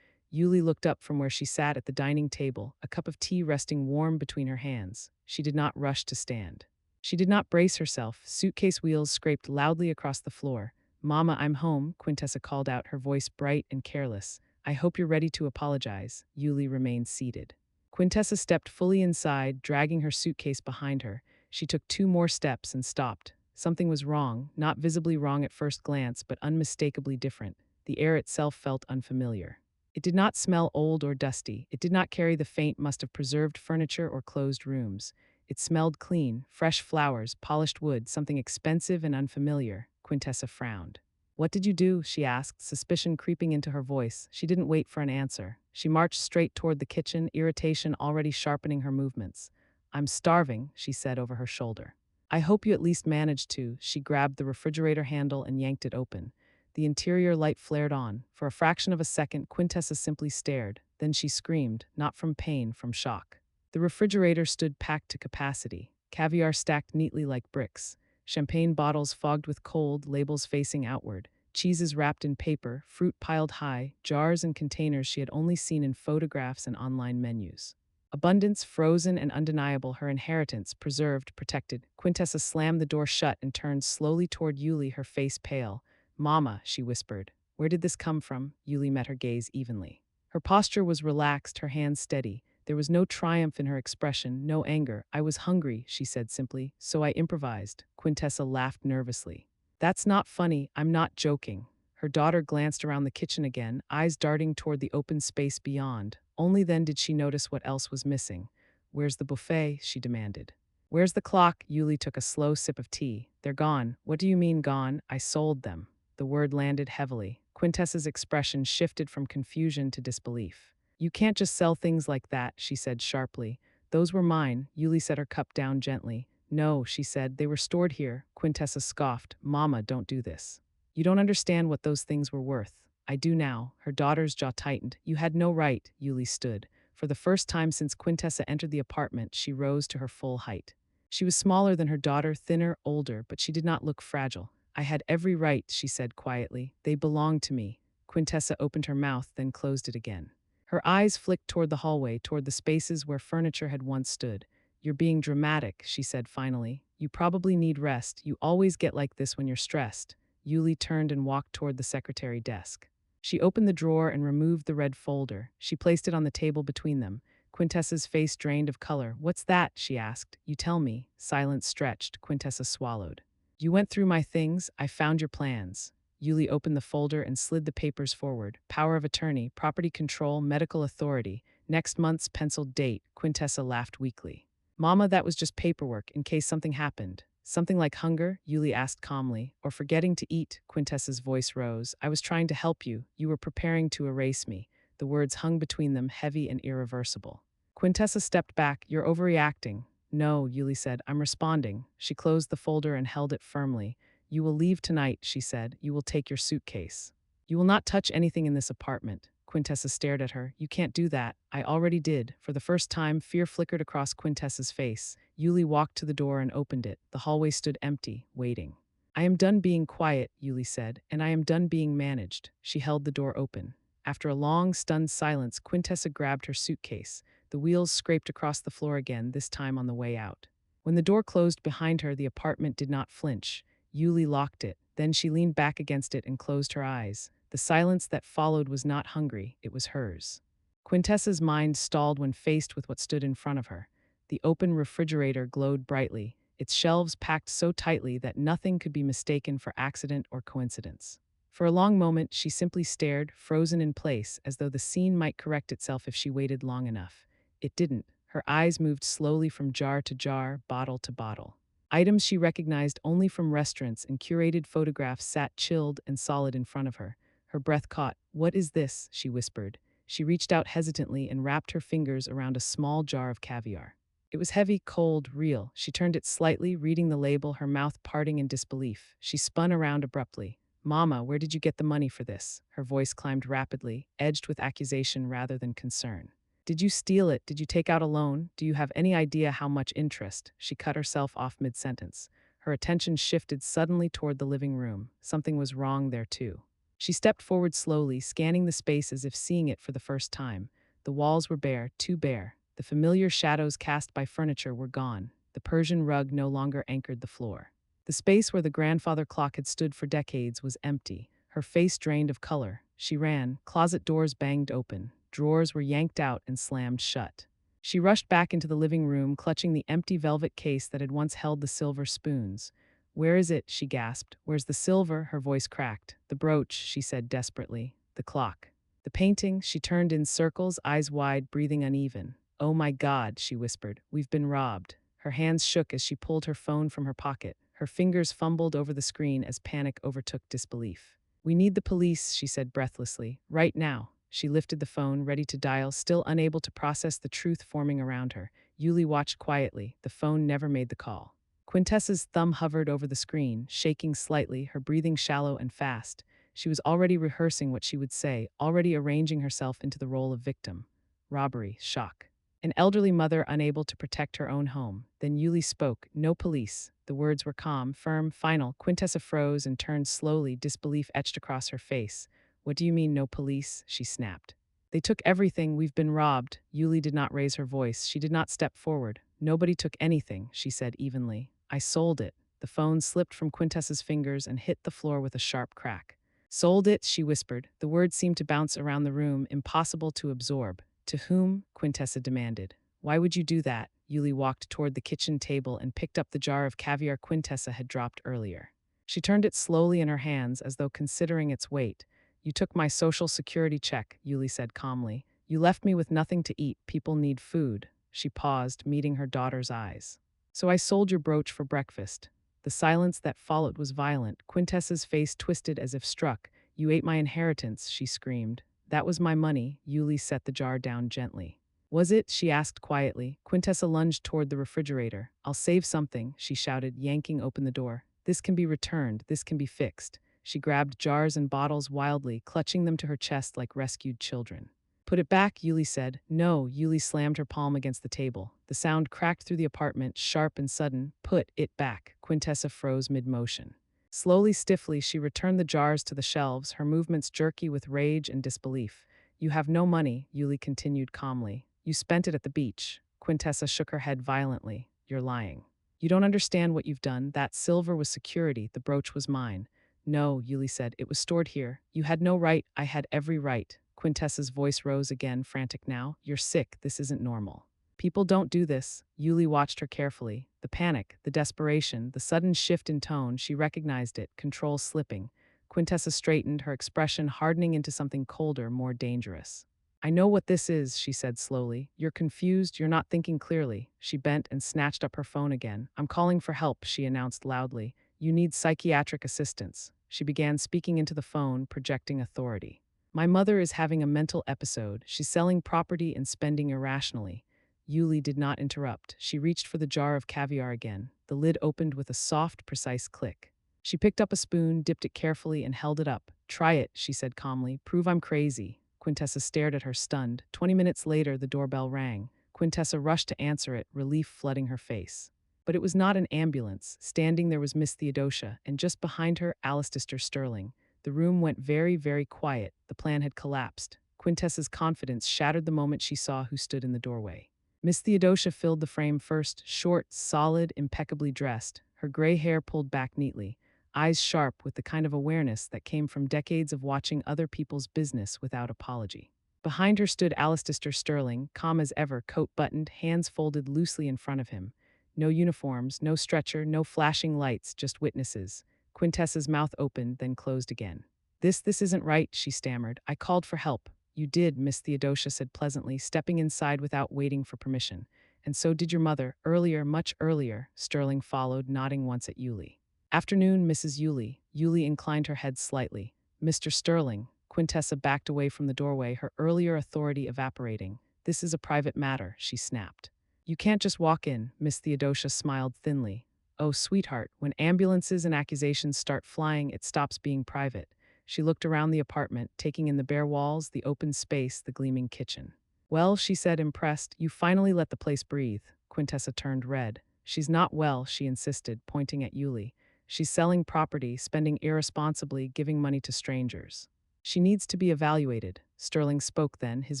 Yuli looked up from where she sat at the dining table, a cup of tea resting warm between her hands. She did not rush to stand. She did not brace herself. Suitcase wheels scraped loudly across the floor. "Mama, I'm home," Quintessa called out, her voice bright and careless. "I hope you're ready to apologize." Yuli remained seated. Quintessa stepped fully inside, dragging her suitcase behind her. She took 2 more steps and stopped. Something was wrong, not visibly wrong at first glance, but unmistakably different. The air itself felt unfamiliar. It did not smell old or dusty. It did not carry the faint must of preserved furniture or closed rooms. It smelled clean, fresh flowers, polished wood, something expensive and unfamiliar. Quintessa frowned. "What did you do?" she asked, suspicion creeping into her voice. She didn't wait for an answer. She marched straight toward the kitchen, irritation already sharpening her movements. "I'm starving," she said over her shoulder. "I hope you at least managed to." She grabbed the refrigerator handle and yanked it open. The interior light flared on. For a fraction of a second, Quintessa simply stared. Then she screamed, not from pain, from shock. The refrigerator stood packed to capacity. Caviar stacked neatly like bricks. Champagne bottles fogged with cold, labels facing outward. Cheeses wrapped in paper, fruit piled high, jars and containers she had only seen in photographs and online menus. Abundance, frozen and undeniable, her inheritance, preserved, protected. Quintessa slammed the door shut and turned slowly toward Yuli, her face pale. "Mama," she whispered. "Where did this come from?" Yuli met her gaze evenly. Her posture was relaxed, her hands steady. There was no triumph in her expression, no anger. "I was hungry," she said simply, "so I improvised." Quintessa laughed nervously. "That's not funny, I'm not joking." Her daughter glanced around the kitchen again, eyes darting toward the open space beyond. Only then did she notice what else was missing. "Where's the buffet?" she demanded. "Where's the clock?" Yuli took a slow sip of tea. "They're gone." "What do you mean gone?" "I sold them." The word landed heavily. Quintessa's expression shifted from confusion to disbelief. "You can't just sell things like that," she said sharply. "Those were mine." Yuli set her cup down gently. No, she said, they were stored here. Quintessa scoffed. Mama, don't do this. You don't understand what those things were worth. I do now. Her daughter's jaw tightened. You had no right, Yuli stood. For the first time since Quintessa entered the apartment, she rose to her full height. She was smaller than her daughter, thinner, older, but she did not look fragile. I had every right, she said quietly. They belonged to me. Quintessa opened her mouth, then closed it again. Her eyes flicked toward the hallway, toward the spaces where furniture had once stood. You're being dramatic, she said finally. You probably need rest. You always get like this when you're stressed. Yuli turned and walked toward the secretary desk. She opened the drawer and removed the red folder. She placed it on the table between them. Quintessa's face drained of color. What's that? She asked. You tell me. Silence stretched. Quintessa swallowed. You went through my things. I found your plans. Yuli opened the folder and slid the papers forward. Power of attorney, property control, medical authority. Next month's penciled date. Quintessa laughed weakly. Mama, that was just paperwork in case something happened. Something like hunger? Yuli asked calmly. Or forgetting to eat? Quintessa's voice rose. I was trying to help you. You were preparing to erase me. The words hung between them, heavy and irreversible. Quintessa stepped back. You're overreacting. No, Yuli said. I'm responding. She closed the folder and held it firmly. You will leave tonight, she said. You will take your suitcase. You will not touch anything in this apartment. Quintessa stared at her. You can't do that. I already did. For the first time, fear flickered across Quintessa's face. Yuli walked to the door and opened it. The hallway stood empty, waiting. I am done being quiet, Yuli said, and I am done being managed. She held the door open. After a long, stunned silence, Quintessa grabbed her suitcase. The wheels scraped across the floor again, this time on the way out. When the door closed behind her, the apartment did not flinch. Yuli locked it. Then she leaned back against it and closed her eyes. The silence that followed was not hungry, it was hers. Quintessa's mind stalled when faced with what stood in front of her. The open refrigerator glowed brightly, its shelves packed so tightly that nothing could be mistaken for accident or coincidence. For a long moment, she simply stared, frozen in place, as though the scene might correct itself if she waited long enough. It didn't. Her eyes moved slowly from jar to jar, bottle to bottle. Items she recognized only from restaurants and curated photographs sat chilled and solid in front of her. Her breath caught. What is this? She whispered. She reached out hesitantly and wrapped her fingers around a small jar of caviar. It was heavy, cold, real. She turned it slightly, reading the label, her mouth parting in disbelief. She spun around abruptly. Mama, where did you get the money for this? Her voice climbed rapidly, edged with accusation rather than concern. Did you steal it? Did you take out a loan? Do you have any idea how much interest? She cut herself off mid-sentence. Her attention shifted suddenly toward the living room. Something was wrong there, too. She stepped forward slowly, scanning the space as if seeing it for the first time. The walls were bare, too bare. The familiar shadows cast by furniture were gone. The Persian rug no longer anchored the floor. The space where the grandfather clock had stood for decades was empty. Her face drained of color. She ran. Closet doors banged open. Drawers were yanked out and slammed shut. She rushed back into the living room, clutching the empty velvet case that had once held the silver spoons. Where is it? She gasped. Where's the silver? Her voice cracked. The brooch, she said desperately. The clock. The painting. She turned in circles, eyes wide, breathing uneven. Oh my God, she whispered. We've been robbed. Her hands shook as she pulled her phone from her pocket. Her fingers fumbled over the screen as panic overtook disbelief. We need the police, she said breathlessly. Right now. She lifted the phone, ready to dial, still unable to process the truth forming around her. Yuli watched quietly. The phone never made the call. Quintessa's thumb hovered over the screen, shaking slightly, her breathing shallow and fast. She was already rehearsing what she would say, already arranging herself into the role of victim. Robbery, shock. An elderly mother unable to protect her own home. Then Yuli spoke. No police. The words were calm, firm, final. Quintessa froze and turned slowly, disbelief etched across her face. What do you mean, no police? She snapped. They took everything. We've been robbed. Yuli did not raise her voice. She did not step forward. Nobody took anything, she said evenly. I sold it. The phone slipped from Quintessa's fingers and hit the floor with a sharp crack. Sold it, she whispered. The words seemed to bounce around the room, impossible to absorb. To whom? Quintessa demanded. Why would you do that? Yuli walked toward the kitchen table and picked up the jar of caviar Quintessa had dropped earlier. She turned it slowly in her hands as though considering its weight. You took my social security check, Yuli said calmly. You left me with nothing to eat. People need food. She paused, meeting her daughter's eyes. So I sold your brooch for breakfast. The silence that followed was violent. Quintessa's face twisted as if struck. You ate my inheritance, she screamed. That was my money. Yuli set the jar down gently. Was it? She asked quietly. Quintessa lunged toward the refrigerator. I'll save something, she shouted, yanking open the door. This can be returned. This can be fixed. She grabbed jars and bottles wildly, clutching them to her chest like rescued children. Put it back, Yuli said. No, Yuli slammed her palm against the table. The sound cracked through the apartment, sharp and sudden. Put it back. Quintessa froze mid-motion. Slowly, stiffly, she returned the jars to the shelves, her movements jerky with rage and disbelief. You have no money, Yuli continued calmly. You spent it at the beach. Quintessa shook her head violently. You're lying. You don't understand what you've done. That silver was security. The brooch was mine. No, Yuli said. It was stored here. You had no right. I had every right. Quintessa's voice rose again, frantic now. You're sick. This isn't normal. People don't do this. Yuli watched her carefully. The panic, the desperation, the sudden shift in tone, she recognized it, control slipping. Quintessa straightened, her expression hardening into something colder, more dangerous. I know what this is, she said slowly. You're confused, you're not thinking clearly. She bent and snatched up her phone again. I'm calling for help, she announced loudly. You need psychiatric assistance. She began speaking into the phone, projecting authority. My mother is having a mental episode. She's selling property and spending irrationally. Yuli did not interrupt. She reached for the jar of caviar again. The lid opened with a soft, precise click. She picked up a spoon, dipped it carefully, and held it up. Try it, she said calmly. Prove I'm crazy. Quintessa stared at her, stunned. 20 minutes later, the doorbell rang. Quintessa rushed to answer it, relief flooding her face. But it was not an ambulance. Standing there was Miss Theodosia, and just behind her, Alistair Sterling. The room went very, very quiet. The plan had collapsed. Quintessa's confidence shattered the moment she saw who stood in the doorway. Miss Theodosia filled the frame first, short, solid, impeccably dressed, her gray hair pulled back neatly, eyes sharp with the kind of awareness that came from decades of watching other people's business without apology. Behind her stood Alistair Sterling, calm as ever, coat buttoned, hands folded loosely in front of him. No uniforms, no stretcher, no flashing lights, just witnesses. Quintessa's mouth opened, then closed again. This isn't right, she stammered. I called for help. You did, Miss Theodosia said pleasantly, stepping inside without waiting for permission. And so did your mother, earlier, much earlier, Sterling followed, nodding once at Yuli. Afternoon, Mrs. Yuli. Yuli inclined her head slightly. Mr. Sterling. Quintessa backed away from the doorway, her earlier authority evaporating. This is a private matter, she snapped. You can't just walk in, Miss Theodosia smiled thinly. Oh, sweetheart, when ambulances and accusations start flying, it stops being private. She looked around the apartment, taking in the bare walls, the open space, the gleaming kitchen. Well, she said, impressed, you finally let the place breathe. Quintessa turned red. She's not well, she insisted, pointing at Yuli. She's selling property, spending irresponsibly, giving money to strangers. She needs to be evaluated. Sterling spoke then, his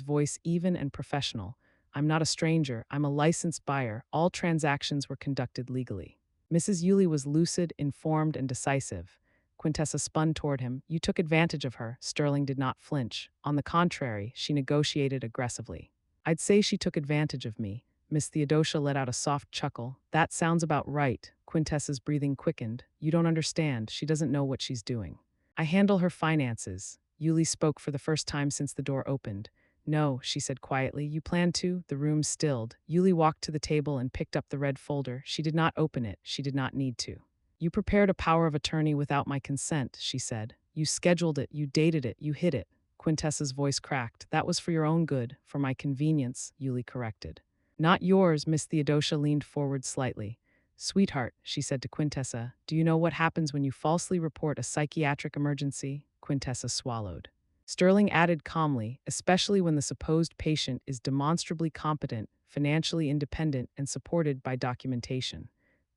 voice even and professional. I'm not a stranger, I'm a licensed buyer. All transactions were conducted legally. Mrs. Yuli was lucid, informed, and decisive. Quintessa spun toward him. You took advantage of her. Sterling did not flinch. On the contrary, she negotiated aggressively. I'd say she took advantage of me. Miss Theodosia let out a soft chuckle. That sounds about right. Quintessa's breathing quickened. You don't understand. She doesn't know what she's doing. I handle her finances. Yuli spoke for the first time since the door opened. No, she said quietly. You plan to? The room stilled. Yuli walked to the table and picked up the red folder. She did not open it. She did not need to. You prepared a power of attorney without my consent, she said. You scheduled it, you dated it, you hid it. Quintessa's voice cracked. That was for your own good, for my convenience, Yuli corrected. Not yours, Miss Theodosia leaned forward slightly. Sweetheart, she said to Quintessa, do you know what happens when you falsely report a psychiatric emergency? Quintessa swallowed. Sterling added calmly, especially when the supposed patient is demonstrably competent, financially independent, and supported by documentation.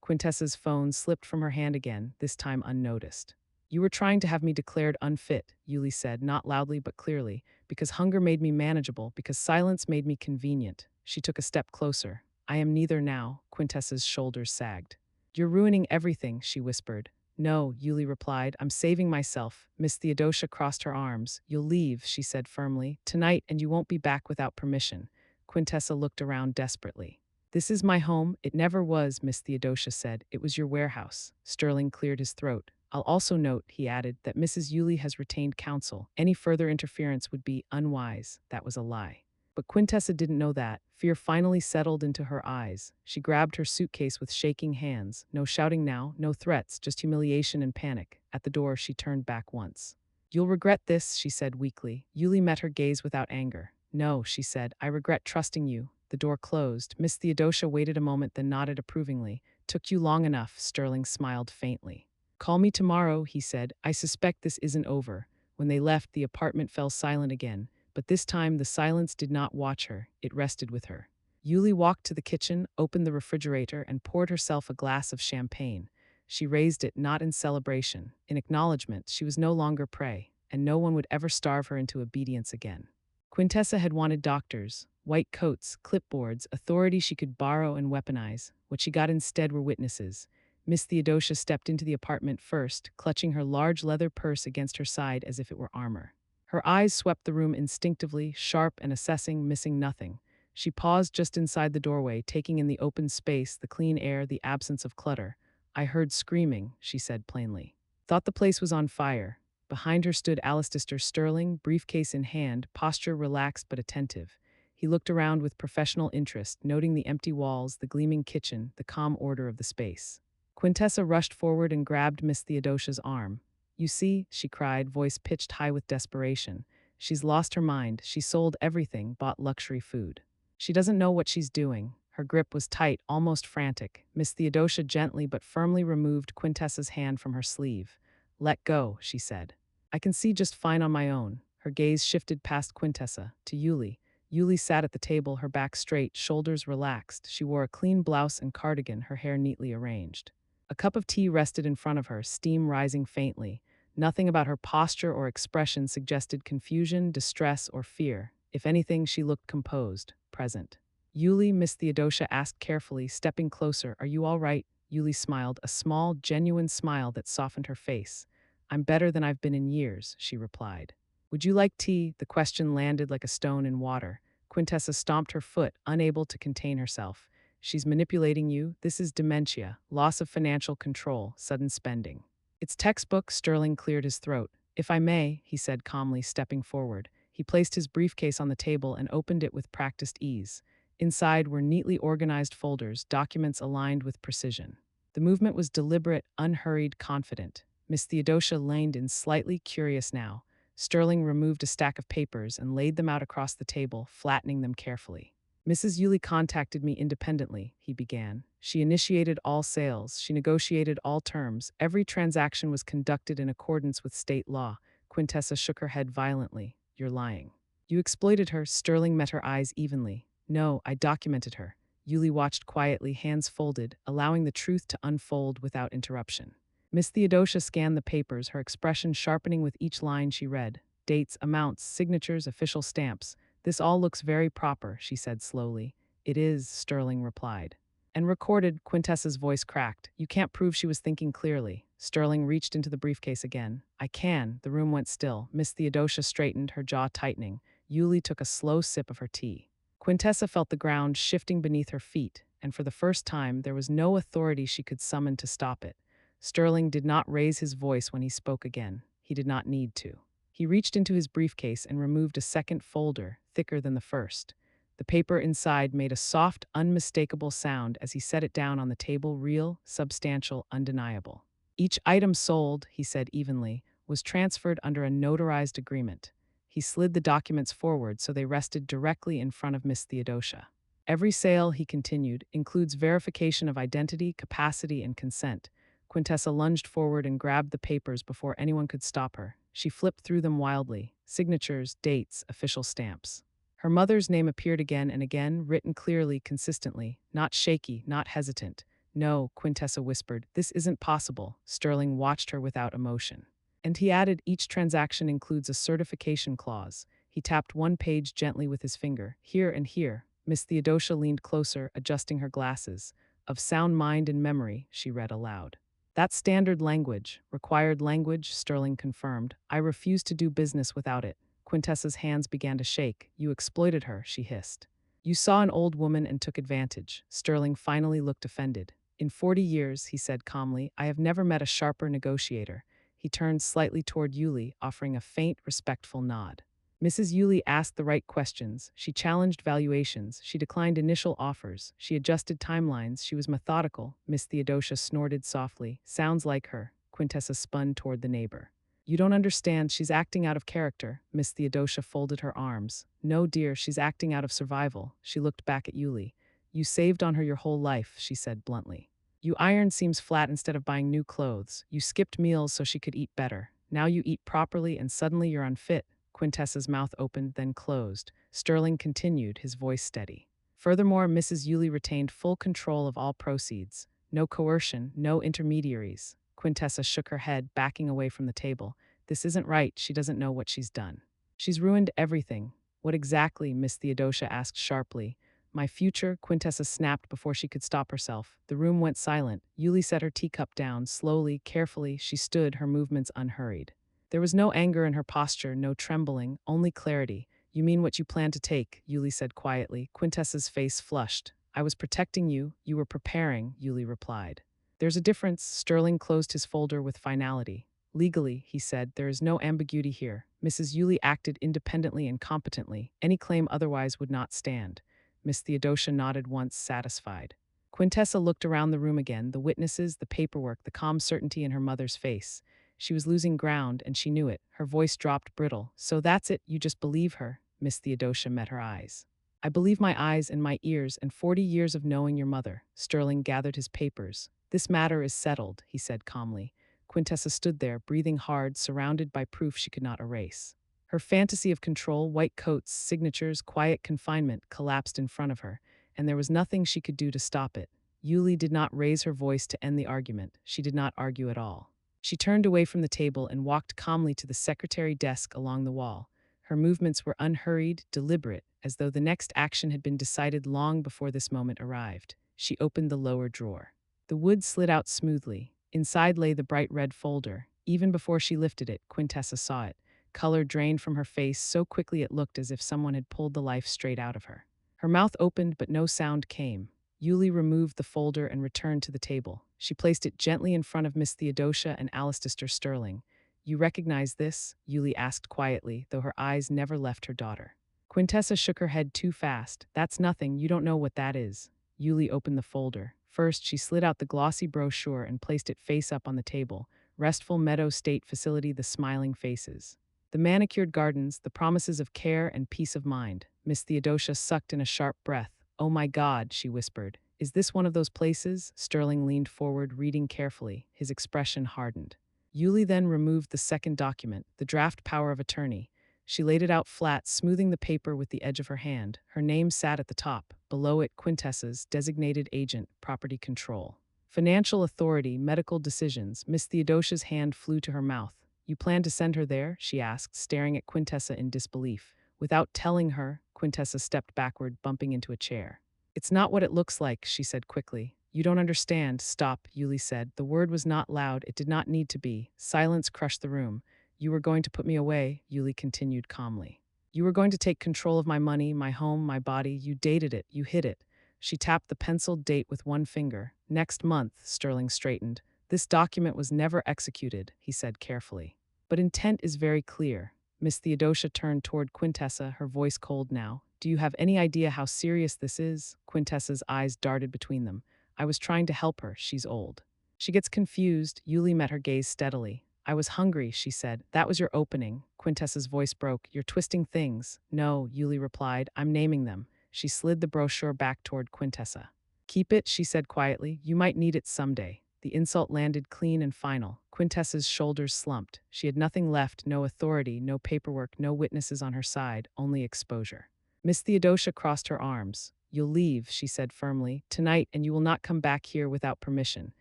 Quintessa's phone slipped from her hand again, this time unnoticed. You were trying to have me declared unfit, Yuli said, not loudly but clearly, because hunger made me manageable, because silence made me convenient. She took a step closer. I am neither now, Quintessa's shoulders sagged. You're ruining everything, she whispered. No, Yuli replied, I'm saving myself. Miss Theodosia crossed her arms. You'll leave, she said firmly, tonight, and you won't be back without permission. Quintessa looked around desperately. This is my home. It never was, Miss Theodosia said. It was your warehouse. Sterling cleared his throat. I'll also note, he added, that Mrs. Yuli has retained counsel. Any further interference would be unwise. That was a lie. But Quintessa didn't know that. Fear finally settled into her eyes. She grabbed her suitcase with shaking hands. No shouting now, no threats, just humiliation and panic. At the door, she turned back once. You'll regret this, she said weakly. Yuli met her gaze without anger. No, she said. I regret trusting you. The door closed. Miss Theodosia waited a moment, then nodded approvingly. Took you long enough, Sterling smiled faintly. Call me tomorrow, he said. I suspect this isn't over. When they left, the apartment fell silent again, but this time the silence did not watch her, it rested with her. Yuli walked to the kitchen, opened the refrigerator, and poured herself a glass of champagne. She raised it not in celebration, in acknowledgement she was no longer prey, and no one would ever starve her into obedience again. Quintessa had wanted doctors, white coats, clipboards, authority she could borrow and weaponize. What she got instead were witnesses. Miss Theodosia stepped into the apartment first, clutching her large leather purse against her side as if it were armor. Her eyes swept the room instinctively, sharp and assessing, missing nothing. She paused just inside the doorway, taking in the open space, the clean air, the absence of clutter. I heard screaming, she said plainly. Thought the place was on fire. Behind her stood Alistair Sterling, briefcase in hand, posture relaxed but attentive. He looked around with professional interest, noting the empty walls, the gleaming kitchen, the calm order of the space. Quintessa rushed forward and grabbed Miss Theodosia's arm. You see, she cried, voice pitched high with desperation. She's lost her mind. She sold everything, bought luxury food. She doesn't know what she's doing. Her grip was tight, almost frantic. Miss Theodosia gently but firmly removed Quintessa's hand from her sleeve. Let go, she said. I can see just fine on my own. Her gaze shifted past Quintessa, to Yuli. Yuli sat at the table, her back straight, shoulders relaxed. She wore a clean blouse and cardigan, her hair neatly arranged. A cup of tea rested in front of her, steam rising faintly. Nothing about her posture or expression suggested confusion, distress, or fear. If anything, she looked composed, present. Yuli, Miss Theodosia asked carefully, stepping closer, Are you all right? Yuli smiled, a small, genuine smile that softened her face. I'm better than I've been in years, she replied. Would you like tea? The question landed like a stone in water. Quintessa stomped her foot, unable to contain herself. She's manipulating you. This is dementia, loss of financial control, sudden spending. It's textbook, Sterling cleared his throat. If I may, he said calmly, stepping forward. He placed his briefcase on the table and opened it with practiced ease. Inside were neatly organized folders, documents aligned with precision. The movement was deliberate, unhurried, confident. Miss Theodosia leaned in, slightly curious now. Sterling removed a stack of papers and laid them out across the table, flattening them carefully. Mrs. Yuli contacted me independently, he began. She initiated all sales. She negotiated all terms. Every transaction was conducted in accordance with state law. Quintessa shook her head violently. You're lying. You exploited her. Sterling met her eyes evenly. No, I documented her. Yuli watched quietly, hands folded, allowing the truth to unfold without interruption. Miss Theodosia scanned the papers, her expression sharpening with each line she read. Dates, amounts, signatures, official stamps. This all looks very proper, she said slowly. It is, Sterling replied. And recorded, Quintessa's voice cracked. You can't prove she was thinking clearly. Sterling reached into the briefcase again. I can. The room went still. Miss Theodosia straightened, her jaw tightening. Yuli took a slow sip of her tea. Quintessa felt the ground shifting beneath her feet, and for the first time there was no authority she could summon to stop it. Sterling did not raise his voice when he spoke again. He did not need to. He reached into his briefcase and removed a second folder, thicker than the first. The paper inside made a soft, unmistakable sound as he set it down on the table, real, substantial, undeniable. Each item sold, he said evenly, was transferred under a notarized agreement. He slid the documents forward so they rested directly in front of Miss Theodosia. Every sale, he continued, includes verification of identity, capacity, and consent. Quintessa lunged forward and grabbed the papers before anyone could stop her. She flipped through them wildly. Signatures, dates, official stamps. Her mother's name appeared again and again, written clearly, consistently, not shaky, not hesitant. No, Quintessa whispered, this isn't possible. Sterling watched her without emotion. And he added, each transaction includes a certification clause. He tapped one page gently with his finger. Here and here. Miss Theodosia leaned closer, adjusting her glasses. Of sound mind and memory, she read aloud. That's standard language, required language, Sterling confirmed. I refuse to do business without it. Quintessa's hands began to shake. You exploited her, she hissed. You saw an old woman and took advantage. Sterling finally looked offended. In 40 years, he said calmly, I have never met a sharper negotiator. He turned slightly toward Yuli, offering a faint, respectful nod. Mrs. Yuli asked the right questions. She challenged valuations. She declined initial offers. She adjusted timelines. She was methodical. Miss Theodosia snorted softly. Sounds like her. Quintessa spun toward the neighbor. You don't understand, she's acting out of character. Miss Theodosia folded her arms. No, dear, she's acting out of survival. She looked back at Yuli. You saved on her your whole life, she said bluntly. You ironed seams flat instead of buying new clothes. You skipped meals so she could eat better. Now you eat properly and suddenly you're unfit. Quintessa's mouth opened, then closed. Sterling continued, his voice steady. Furthermore, Mrs. Yulee retained full control of all proceeds. No coercion, no intermediaries. Quintessa shook her head, backing away from the table. This isn't right, she doesn't know what she's done. She's ruined everything. What exactly? Miss Theodosia asked sharply. My future, Quintessa snapped before she could stop herself. The room went silent. Yulee set her teacup down. Slowly, carefully, she stood, her movements unhurried. There was no anger in her posture, no trembling, only clarity. You mean what you plan to take, Yulee said quietly. Quintessa's face flushed. I was protecting you, you were preparing, Yulee replied. There's a difference. Sterling closed his folder with finality. Legally, he said, there is no ambiguity here. Mrs. Yulee acted independently and competently. Any claim otherwise would not stand. Miss Theodosia nodded once, satisfied. Quintessa looked around the room again, the witnesses, the paperwork, the calm certainty in her mother's face. She was losing ground, and she knew it. Her voice dropped brittle. So that's it, you just believe her? Miss Theodosia met her eyes. I believe my eyes and my ears and 40 years of knowing your mother. Sterling gathered his papers. This matter is settled, he said calmly. Quintessa stood there, breathing hard, surrounded by proof she could not erase. Her fantasy of control, white coats, signatures, quiet confinement, collapsed in front of her, and there was nothing she could do to stop it. Yulee did not raise her voice to end the argument. She did not argue at all. She turned away from the table and walked calmly to the secretary desk along the wall. Her movements were unhurried, deliberate, as though the next action had been decided long before this moment arrived. She opened the lower drawer. The wood slid out smoothly. Inside lay the bright red folder. Even before she lifted it, Quintessa saw it. Color drained from her face so quickly it looked as if someone had pulled the life straight out of her. Her mouth opened, but no sound came. Yulee removed the folder and returned to the table. She placed it gently in front of Miss Theodosia and Alistair Sterling. You recognize this? Yulee asked quietly, though her eyes never left her daughter. Quintessa shook her head too fast. That's nothing, you don't know what that is. Yulee opened the folder. First, she slid out the glossy brochure and placed it face up on the table. Restful Meadow State Facility, the smiling faces. The manicured gardens, the promises of care and peace of mind. Miss Theodosia sucked in a sharp breath. Oh my God, she whispered. Is this one of those places? Sterling leaned forward, reading carefully. His expression hardened. Yulee then removed the second document, the draft power of attorney. She laid it out flat, smoothing the paper with the edge of her hand. Her name sat at the top. Below it, Quintessa's, designated agent, property control. Financial authority, medical decisions. Miss Theodosia's hand flew to her mouth. You plan to send her there? She asked, staring at Quintessa in disbelief. Without telling her, Quintessa stepped backward, bumping into a chair. It's not what it looks like, she said quickly. You don't understand. Stop, Yulee said. The word was not loud. It did not need to be. Silence crushed the room. You were going to put me away, Yulee continued calmly. You were going to take control of my money, my home, my body. You dated it. You hid it. She tapped the penciled date with one finger. Next month, Sterling straightened. This document was never executed, he said carefully. But intent is very clear. Miss Theodosia turned toward Quintessa, her voice cold now. Do you have any idea how serious this is? Quintessa's eyes darted between them. I was trying to help her. She's old. She gets confused. Yulee met her gaze steadily. I was hungry, she said. That was your opening. Quintessa's voice broke. You're twisting things. No, Yulee replied. I'm naming them. She slid the brochure back toward Quintessa. Keep it, she said quietly. You might need it someday. The insult landed clean and final. Quintessa's shoulders slumped. She had nothing left, no authority, no paperwork, no witnesses on her side, only exposure. Miss Theodosia crossed her arms. You'll leave, she said firmly, tonight, and you will not come back here without permission.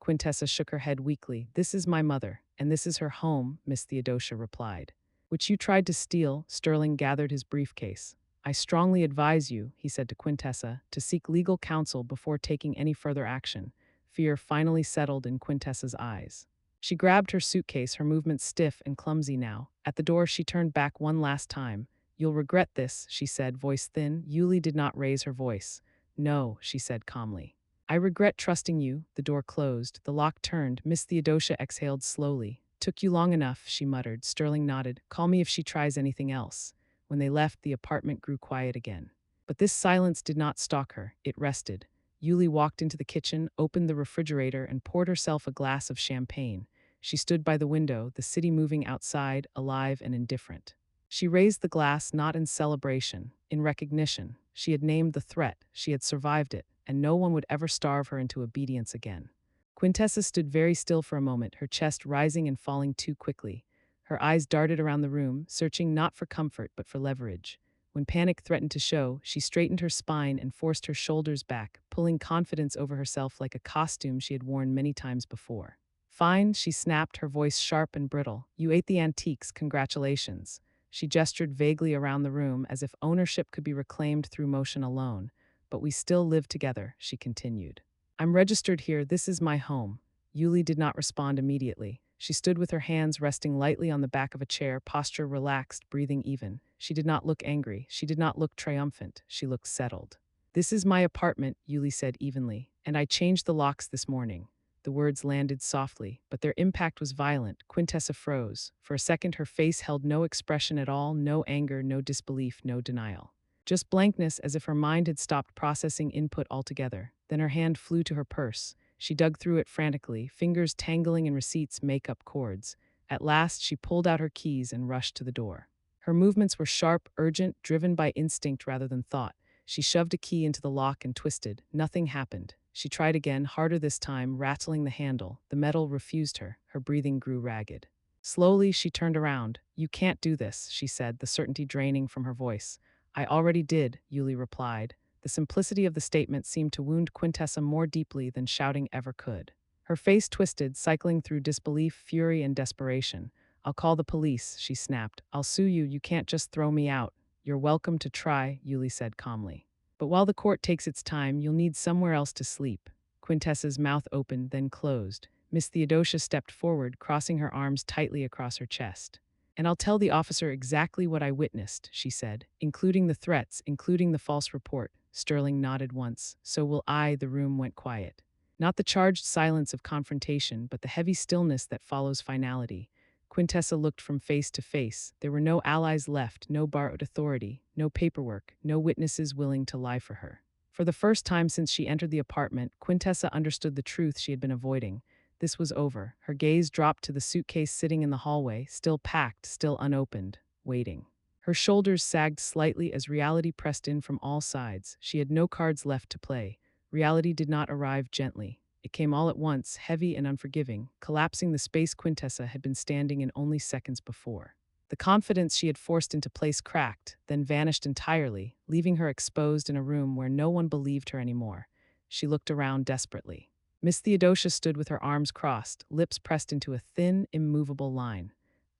Quintessa shook her head weakly. This is my mother, and this is her home, Miss Theodosia replied. Which you tried to steal. Sterling gathered his briefcase. I strongly advise you, he said to Quintessa, to seek legal counsel before taking any further action. Fear finally settled in Quintessa's eyes. She grabbed her suitcase, her movements stiff and clumsy now. At the door, she turned back one last time. You'll regret this, she said, voice thin. Yulee did not raise her voice. No, she said calmly. I regret trusting you. The door closed. The lock turned. Miss Theodosia exhaled slowly. Took you long enough, she muttered. Sterling nodded. Call me if she tries anything else. When they left, the apartment grew quiet again. But this silence did not stalk her. It rested. Yulee walked into the kitchen, opened the refrigerator, and poured herself a glass of champagne. She stood by the window, the city moving outside, alive and indifferent. She raised the glass not in celebration, in recognition. She had named the threat, she had survived it, and no one would ever starve her into obedience again. Quintessa stood very still for a moment, her chest rising and falling too quickly. Her eyes darted around the room, searching not for comfort but for leverage. When panic threatened to show, she straightened her spine and forced her shoulders back, pulling confidence over herself like a costume she had worn many times before. Fine, she snapped, her voice sharp and brittle. You ate the antiques, congratulations. She gestured vaguely around the room as if ownership could be reclaimed through motion alone. But we still live together, she continued. I'm registered here, this is my home. Yuli did not respond immediately. She stood with her hands resting lightly on the back of a chair, posture relaxed, breathing even. She did not look angry. She did not look triumphant. She looked settled. This is my apartment, Yuli said evenly, and I changed the locks this morning. The words landed softly, but their impact was violent. Quintessa froze. For a second, her face held no expression at all, no anger, no disbelief, no denial. Just blankness, as if her mind had stopped processing input altogether. Then her hand flew to her purse. She dug through it frantically, fingers tangling in receipts' make-up cords. At last, she pulled out her keys and rushed to the door. Her movements were sharp, urgent, driven by instinct rather than thought. She shoved a key into the lock and twisted. Nothing happened. She tried again, harder this time, rattling the handle. The metal refused her. Her breathing grew ragged. Slowly, she turned around. You can't do this, she said, the certainty draining from her voice. I already did, Yuli replied. The simplicity of the statement seemed to wound Quintessa more deeply than shouting ever could. Her face twisted, cycling through disbelief, fury, and desperation. I'll call the police, she snapped. I'll sue you, you can't just throw me out. You're welcome to try, Yuli said calmly. But while the court takes its time, you'll need somewhere else to sleep. Quintessa's mouth opened, then closed. Miss Theodosia stepped forward, crossing her arms tightly across her chest. And I'll tell the officer exactly what I witnessed, she said, including the threats, including the false report. Sterling nodded once. So will I. The room went quiet. Not the charged silence of confrontation, but the heavy stillness that follows finality. Quintessa looked from face to face. There were no allies left, no borrowed authority, no paperwork, no witnesses willing to lie for her. For the first time since she entered the apartment, Quintessa understood the truth she had been avoiding. This was over. Her gaze dropped to the suitcase sitting in the hallway, still packed, still unopened, waiting. Her shoulders sagged slightly as reality pressed in from all sides. She had no cards left to play. Reality did not arrive gently. It came all at once, heavy and unforgiving, collapsing the space Quintessa had been standing in only seconds before. The confidence she had forced into place cracked, then vanished entirely, leaving her exposed in a room where no one believed her anymore. She looked around desperately. Miss Theodosia stood with her arms crossed, lips pressed into a thin, immovable line.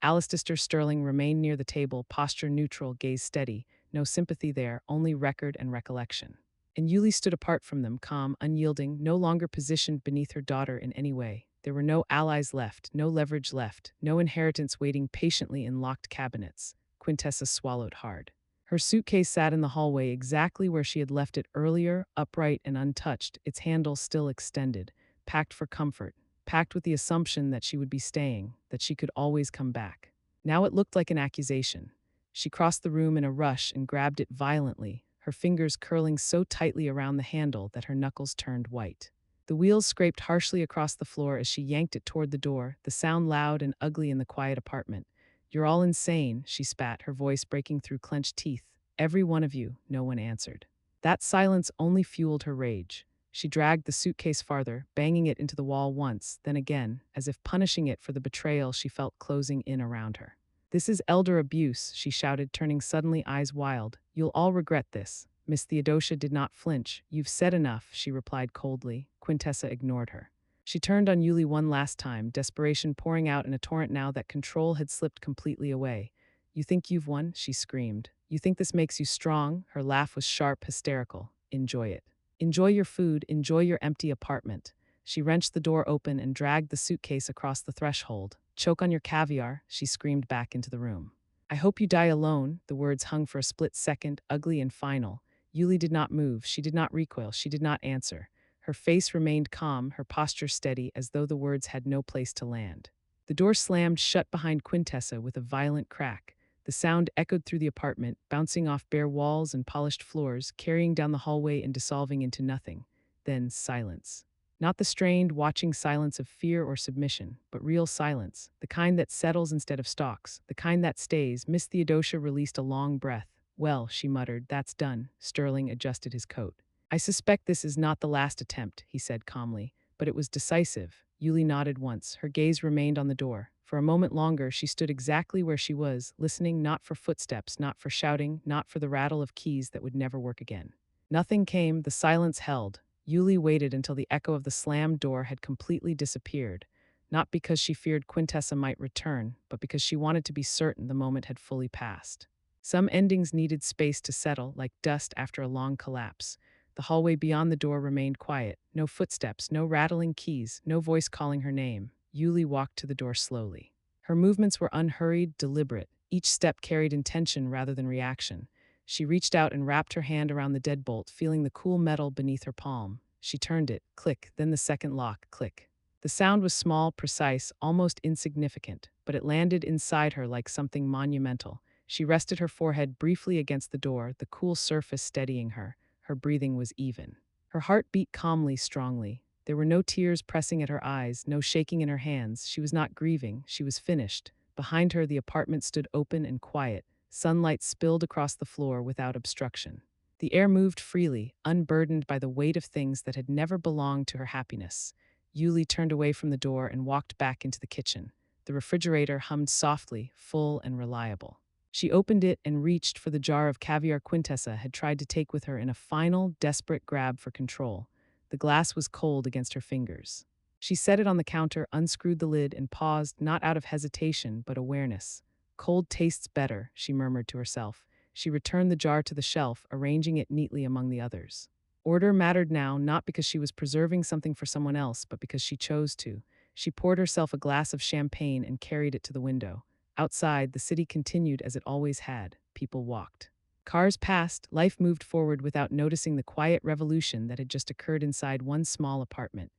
Alistair Sterling remained near the table, posture neutral, gaze steady, no sympathy there, only record and recollection. And Yuli stood apart from them, calm, unyielding, no longer positioned beneath her daughter in any way. There were no allies left, no leverage left, no inheritance waiting patiently in locked cabinets. Quintessa swallowed hard. Her suitcase sat in the hallway exactly where she had left it earlier, upright and untouched, its handle still extended, packed for comfort, packed with the assumption that she would be staying, that she could always come back. Now it looked like an accusation. She crossed the room in a rush and grabbed it violently, her fingers curling so tightly around the handle that her knuckles turned white. The wheels scraped harshly across the floor as she yanked it toward the door, the sound loud and ugly in the quiet apartment. You're all insane, she spat, her voice breaking through clenched teeth. Every one of you, no one answered. That silence only fueled her rage. She dragged the suitcase farther, banging it into the wall once, then again, as if punishing it for the betrayal she felt closing in around her. This is elder abuse, she shouted, turning suddenly, eyes wild. You'll all regret this. Miss Theodosia did not flinch. You've said enough, she replied coldly. Quintessa ignored her. She turned on Yuli one last time, desperation pouring out in a torrent now that control had slipped completely away. You think you've won? She screamed. You think this makes you strong? Her laugh was sharp, hysterical. Enjoy it. Enjoy your food, enjoy your empty apartment. She wrenched the door open and dragged the suitcase across the threshold. Choke on your caviar, she screamed back into the room. I hope you die alone, the words hung for a split second, ugly and final. Yuli did not move, she did not recoil, she did not answer. Her face remained calm, her posture steady, as though the words had no place to land. The door slammed shut behind Quintessa with a violent crack. The sound echoed through the apartment, bouncing off bare walls and polished floors, carrying down the hallway and dissolving into nothing. Then silence. Not the strained, watching silence of fear or submission, but real silence, the kind that settles instead of stalks, the kind that stays. Miss Theodosia released a long breath. Well, she muttered, that's done. Sterling adjusted his coat. I suspect this is not the last attempt, he said calmly, but it was decisive. Yuli nodded once. Her gaze remained on the door. For a moment longer, she stood exactly where she was, listening not for footsteps, not for shouting, not for the rattle of keys that would never work again. Nothing came, the silence held. Yuli waited until the echo of the slammed door had completely disappeared, not because she feared Quintessa might return, but because she wanted to be certain the moment had fully passed. Some endings needed space to settle, like dust after a long collapse. The hallway beyond the door remained quiet. No footsteps, no rattling keys, no voice calling her name. Yuli walked to the door slowly. Her movements were unhurried, deliberate. Each step carried intention rather than reaction. She reached out and wrapped her hand around the deadbolt, feeling the cool metal beneath her palm. She turned it, click, then the second lock, click. The sound was small, precise, almost insignificant, but it landed inside her like something monumental. She rested her forehead briefly against the door, the cool surface steadying her. Her breathing was even. Her heart beat calmly, strongly. There were no tears pressing at her eyes, no shaking in her hands. She was not grieving, she was finished. Behind her, the apartment stood open and quiet. Sunlight spilled across the floor without obstruction. The air moved freely, unburdened by the weight of things that had never belonged to her happiness. Yuli turned away from the door and walked back into the kitchen. The refrigerator hummed softly, full and reliable. She opened it and reached for the jar of caviar Quintessa had tried to take with her in a final, desperate grab for control. The glass was cold against her fingers. She set it on the counter, unscrewed the lid, and paused, not out of hesitation, but awareness. Cold tastes better, she murmured to herself. She returned the jar to the shelf, arranging it neatly among the others. Order mattered now, not because she was preserving something for someone else, but because she chose to. She poured herself a glass of champagne and carried it to the window. Outside, the city continued as it always had. People walked. Cars passed, life moved forward without noticing the quiet revolution that had just occurred inside one small apartment.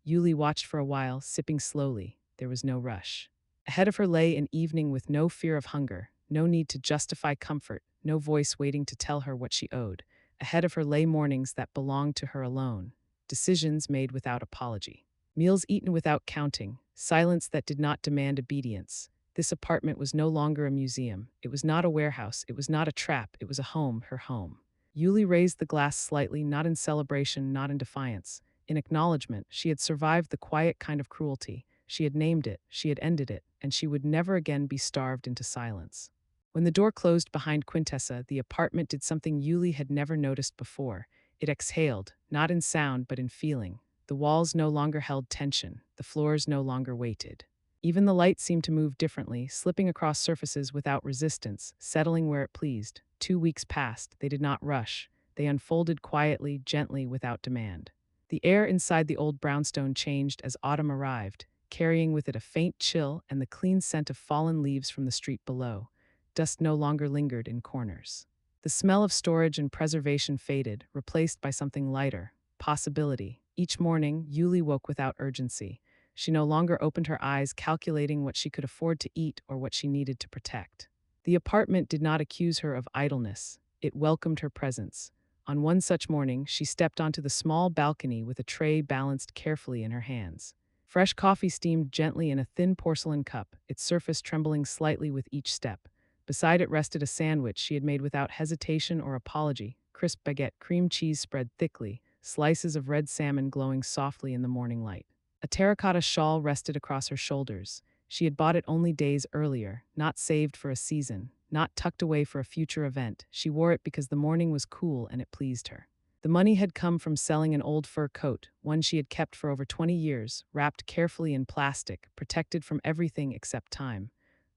Yuli watched for a while, sipping slowly. There was no rush. Ahead of her lay an evening with no fear of hunger, no need to justify comfort, no voice waiting to tell her what she owed. Ahead of her lay mornings that belonged to her alone, decisions made without apology, meals eaten without counting, silence that did not demand obedience. This apartment was no longer a museum. It was not a warehouse. It was not a trap. It was a home, her home. Yuli raised the glass slightly, not in celebration, not in defiance. In acknowledgement, she had survived the quiet kind of cruelty. She had named it, she had ended it, and she would never again be starved into silence. When the door closed behind Quintessa, the apartment did something Yuli had never noticed before. It exhaled, not in sound but in feeling. The walls no longer held tension. The floors no longer weighted. Even the light seemed to move differently, slipping across surfaces without resistance, settling where it pleased. 2 weeks passed. They did not rush. They unfolded quietly, gently, without demand. The air inside the old brownstone changed as autumn arrived, carrying with it a faint chill and the clean scent of fallen leaves from the street below. Dust no longer lingered in corners. The smell of storage and preservation faded, replaced by something lighter, possibility. Each morning, Yuli woke without urgency. She no longer opened her eyes calculating what she could afford to eat or what she needed to protect. The apartment did not accuse her of idleness. It welcomed her presence. On one such morning, she stepped onto the small balcony with a tray balanced carefully in her hands. Fresh coffee steamed gently in a thin porcelain cup, its surface trembling slightly with each step. Beside it rested a sandwich she had made without hesitation or apology, crisp baguette, cream cheese spread thickly, slices of red salmon glowing softly in the morning light. A terracotta shawl rested across her shoulders. She had bought it only days earlier, not saved for a season, not tucked away for a future event. She wore it because the morning was cool and it pleased her. The money had come from selling an old fur coat, one she had kept for over 20 years, wrapped carefully in plastic, protected from everything except time.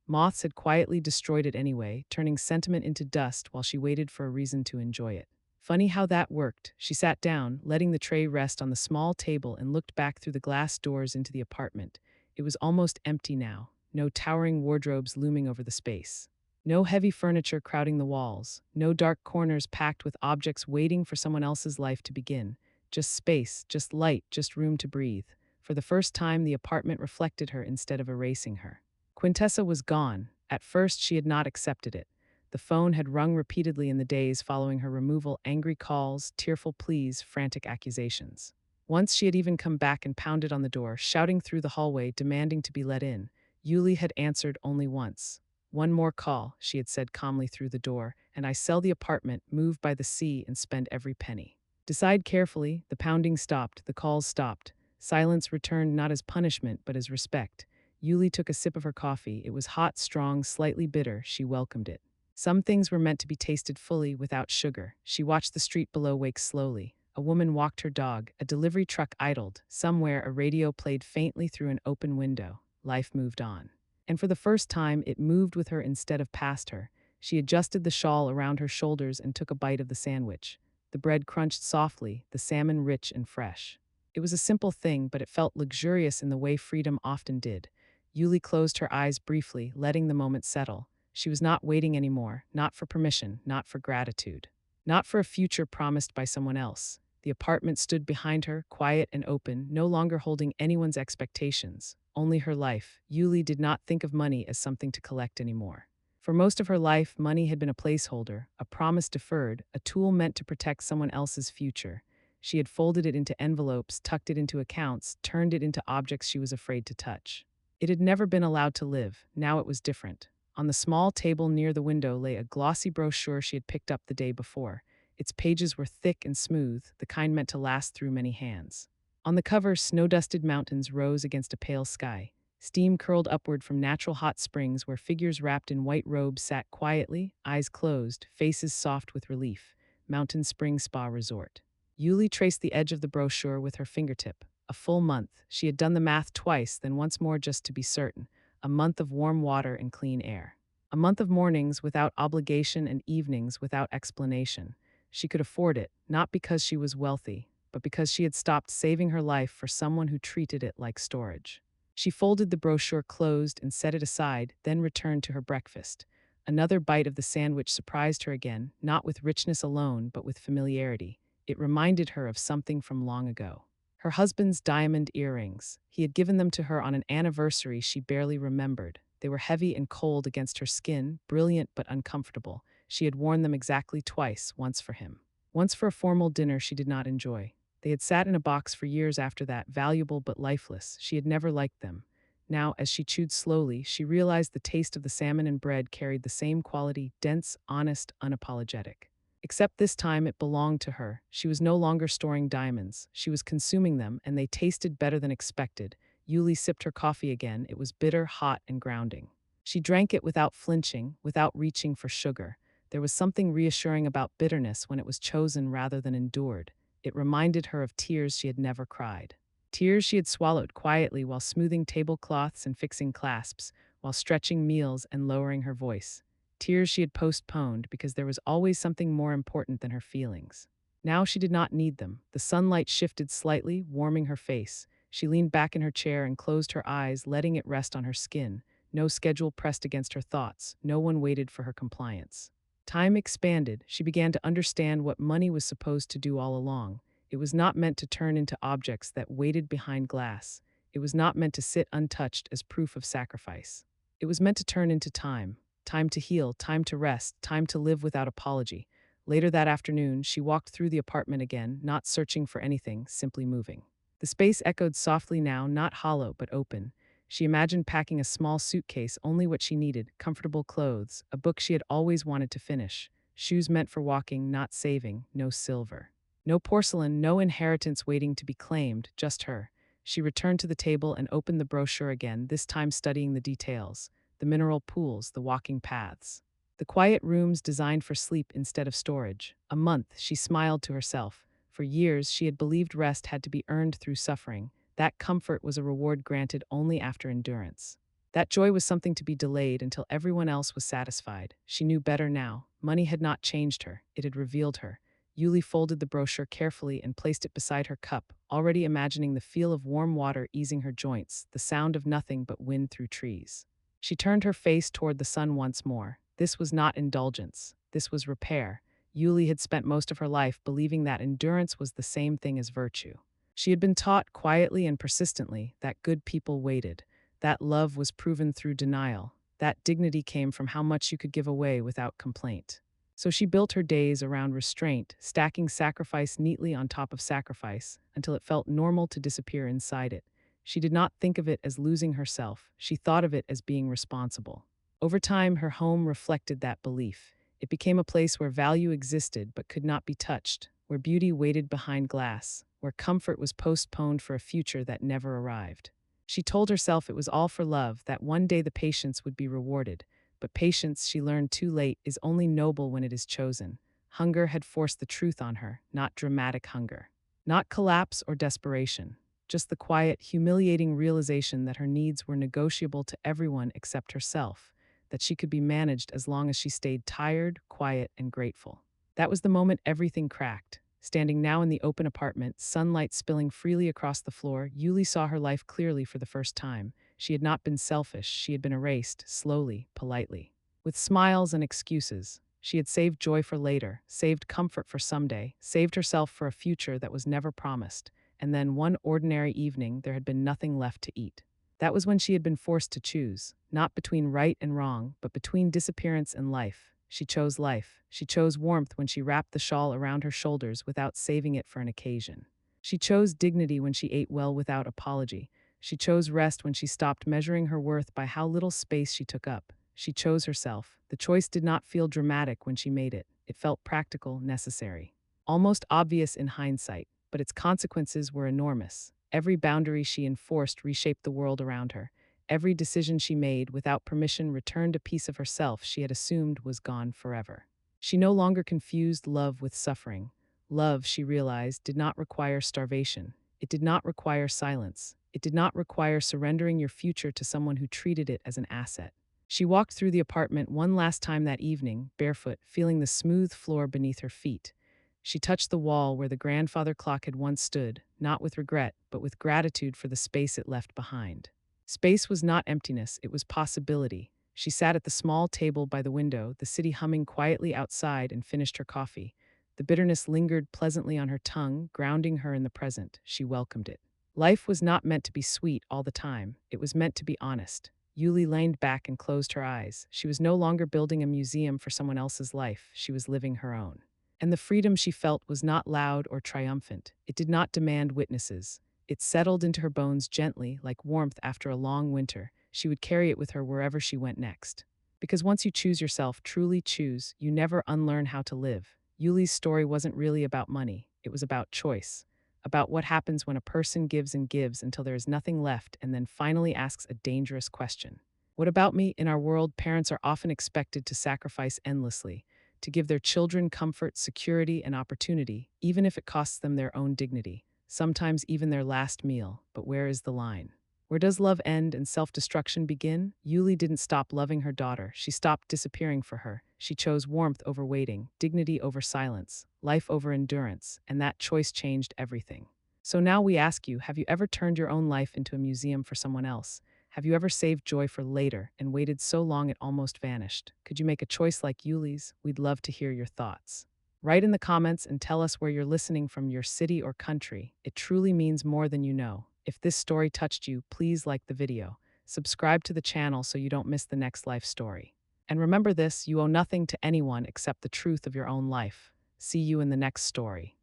Moths had quietly destroyed it anyway, turning sentiment into dust while she waited for a reason to enjoy it. Funny how that worked. She sat down, letting the tray rest on the small table, and looked back through the glass doors into the apartment. It was almost empty now, no towering wardrobes looming over the space. No heavy furniture crowding the walls, no dark corners packed with objects waiting for someone else's life to begin. Just space, just light, just room to breathe. For the first time, the apartment reflected her instead of erasing her. Quintessa was gone. At first, she had not accepted it. The phone had rung repeatedly in the days following her removal, angry calls, tearful pleas, frantic accusations. Once she had even come back and pounded on the door, shouting through the hallway, demanding to be let in. Yuli had answered only once. "One more call," she had said calmly through the door, "and I sell the apartment, move by the sea, and spend every penny." Decide carefully. The pounding stopped, the calls stopped. Silence returned not as punishment, but as respect. Yuli took a sip of her coffee. It was hot, strong, slightly bitter. She welcomed it. Some things were meant to be tasted fully, without sugar. She watched the street below wake slowly. A woman walked her dog. A delivery truck idled. Somewhere, a radio played faintly through an open window. Life moved on. And for the first time, it moved with her instead of past her. She adjusted the shawl around her shoulders and took a bite of the sandwich. The bread crunched softly, the salmon rich and fresh. It was a simple thing, but it felt luxurious in the way freedom often did. Yuli closed her eyes briefly, letting the moment settle. She was not waiting anymore, not for permission, not for gratitude, not for a future promised by someone else. The apartment stood behind her, quiet and open, no longer holding anyone's expectations, only her life. Yuli did not think of money as something to collect anymore. For most of her life, money had been a placeholder, a promise deferred, a tool meant to protect someone else's future. She had folded it into envelopes, tucked it into accounts, turned it into objects she was afraid to touch. It had never been allowed to live. Now it was different. On the small table near the window lay a glossy brochure she had picked up the day before. Its pages were thick and smooth, the kind meant to last through many hands. On the cover, snow-dusted mountains rose against a pale sky. Steam curled upward from natural hot springs where figures wrapped in white robes sat quietly, eyes closed, faces soft with relief. Mountain Spring Spa Resort. Yuli traced the edge of the brochure with her fingertip. A full month. She had done the math twice, then once more just to be certain. A month of warm water and clean air. A month of mornings without obligation and evenings without explanation. She could afford it, not because she was wealthy, but because she had stopped saving her life for someone who treated it like storage. She folded the brochure closed and set it aside, then returned to her breakfast. Another bite of the sandwich surprised her again, not with richness alone, but with familiarity. It reminded her of something from long ago. Her husband's diamond earrings. He had given them to her on an anniversary she barely remembered. They were heavy and cold against her skin, brilliant but uncomfortable. She had worn them exactly twice, once for him. Once for a formal dinner she did not enjoy. They had sat in a box for years after that, valuable but lifeless. She had never liked them. Now, as she chewed slowly, she realized the taste of the salmon and bread carried the same quality, dense, honest, unapologetic. Except this time it belonged to her. She was no longer storing diamonds. She was consuming them, and they tasted better than expected. Yuli sipped her coffee again. It was bitter, hot, and grounding. She drank it without flinching, without reaching for sugar. There was something reassuring about bitterness when it was chosen rather than endured. It reminded her of tears she had never cried. Tears she had swallowed quietly while smoothing tablecloths and fixing clasps, while stretching meals and lowering her voice. Tears she had postponed because there was always something more important than her feelings. Now she did not need them. The sunlight shifted slightly, warming her face. She leaned back in her chair and closed her eyes, letting it rest on her skin. No schedule pressed against her thoughts. No one waited for her compliance. Time expanded. She began to understand what money was supposed to do all along. It was not meant to turn into objects that waited behind glass. It was not meant to sit untouched as proof of sacrifice. It was meant to turn into time. Time to heal, time to rest, time to live without apology. Later that afternoon, she walked through the apartment again, not searching for anything, simply moving. The space echoed softly now, not hollow, but open. She imagined packing a small suitcase, only what she needed, comfortable clothes, a book she had always wanted to finish, shoes meant for walking, not saving, no silver. No porcelain, no inheritance waiting to be claimed, just her. She returned to the table and opened the brochure again, this time studying the details. The mineral pools, the walking paths. The quiet rooms designed for sleep instead of storage. A month, she smiled to herself. For years, she had believed rest had to be earned through suffering. That comfort was a reward granted only after endurance. That joy was something to be delayed until everyone else was satisfied. She knew better now. Money had not changed her, it had revealed her. Yuli folded the brochure carefully and placed it beside her cup, already imagining the feel of warm water easing her joints, the sound of nothing but wind through trees. She turned her face toward the sun once more. This was not indulgence. This was repair. Yuli had spent most of her life believing that endurance was the same thing as virtue. She had been taught quietly and persistently that good people waited, that love was proven through denial, that dignity came from how much you could give away without complaint. So she built her days around restraint, stacking sacrifice neatly on top of sacrifice until it felt normal to disappear inside it. She did not think of it as losing herself, she thought of it as being responsible. Over time, her home reflected that belief. It became a place where value existed but could not be touched, where beauty waited behind glass, where comfort was postponed for a future that never arrived. She told herself it was all for love, that one day the patience would be rewarded. But patience, she learned too late, is only noble when it is chosen. Hunger had forced the truth on her, not dramatic hunger. Not collapse or desperation, just the quiet, humiliating realization that her needs were negotiable to everyone except herself, that she could be managed as long as she stayed tired, quiet, and grateful. That was the moment everything cracked. Standing now in the open apartment, sunlight spilling freely across the floor, Yuli saw her life clearly for the first time. She had not been selfish, she had been erased, slowly, politely. With smiles and excuses, she had saved joy for later, saved comfort for someday, saved herself for a future that was never promised. And then one ordinary evening, there had been nothing left to eat. That was when she had been forced to choose, not between right and wrong, but between disappearance and life. She chose life. She chose warmth when she wrapped the shawl around her shoulders without saving it for an occasion. She chose dignity when she ate well without apology. She chose rest when she stopped measuring her worth by how little space she took up. She chose herself. The choice did not feel dramatic when she made it. It felt practical, necessary. Almost obvious in hindsight, but its consequences were enormous. Every boundary she enforced reshaped the world around her. Every decision she made without permission returned a piece of herself she had assumed was gone forever. She no longer confused love with suffering. Love, she realized, did not require starvation. It did not require silence. It did not require surrendering your future to someone who treated it as an asset. She walked through the apartment one last time that evening, barefoot, feeling the smooth floor beneath her feet. She touched the wall where the grandfather clock had once stood, not with regret, but with gratitude for the space it left behind. Space was not emptiness, it was possibility. She sat at the small table by the window, the city humming quietly outside, and finished her coffee. The bitterness lingered pleasantly on her tongue, grounding her in the present. She welcomed it. Life was not meant to be sweet all the time. It was meant to be honest. Yuli leaned back and closed her eyes. She was no longer building a museum for someone else's life. She was living her own. And the freedom she felt was not loud or triumphant. It did not demand witnesses. It settled into her bones gently, like warmth after a long winter. She would carry it with her wherever she went next. Because once you choose yourself, truly choose, you never unlearn how to live. Yuli's story wasn't really about money. It was about choice. About what happens when a person gives and gives until there is nothing left and then finally asks a dangerous question. What about me? In our world, parents are often expected to sacrifice endlessly, to give their children comfort, security, and opportunity, even if it costs them their own dignity, sometimes even their last meal. But where is the line? Where does love end and self-destruction begin? Yuli didn't stop loving her daughter. She stopped disappearing for her. She chose warmth over waiting, dignity over silence, life over endurance, and that choice changed everything. So now we ask you, have you ever turned your own life into a museum for someone else? Have you ever saved joy for later and waited so long it almost vanished? Could you make a choice like Yuli's? We'd love to hear your thoughts. Write in the comments and tell us where you're listening from, your city or country. It truly means more than you know. If this story touched you, please like the video. Subscribe to the channel so you don't miss the next life story. And remember this, you owe nothing to anyone except the truth of your own life. See you in the next story.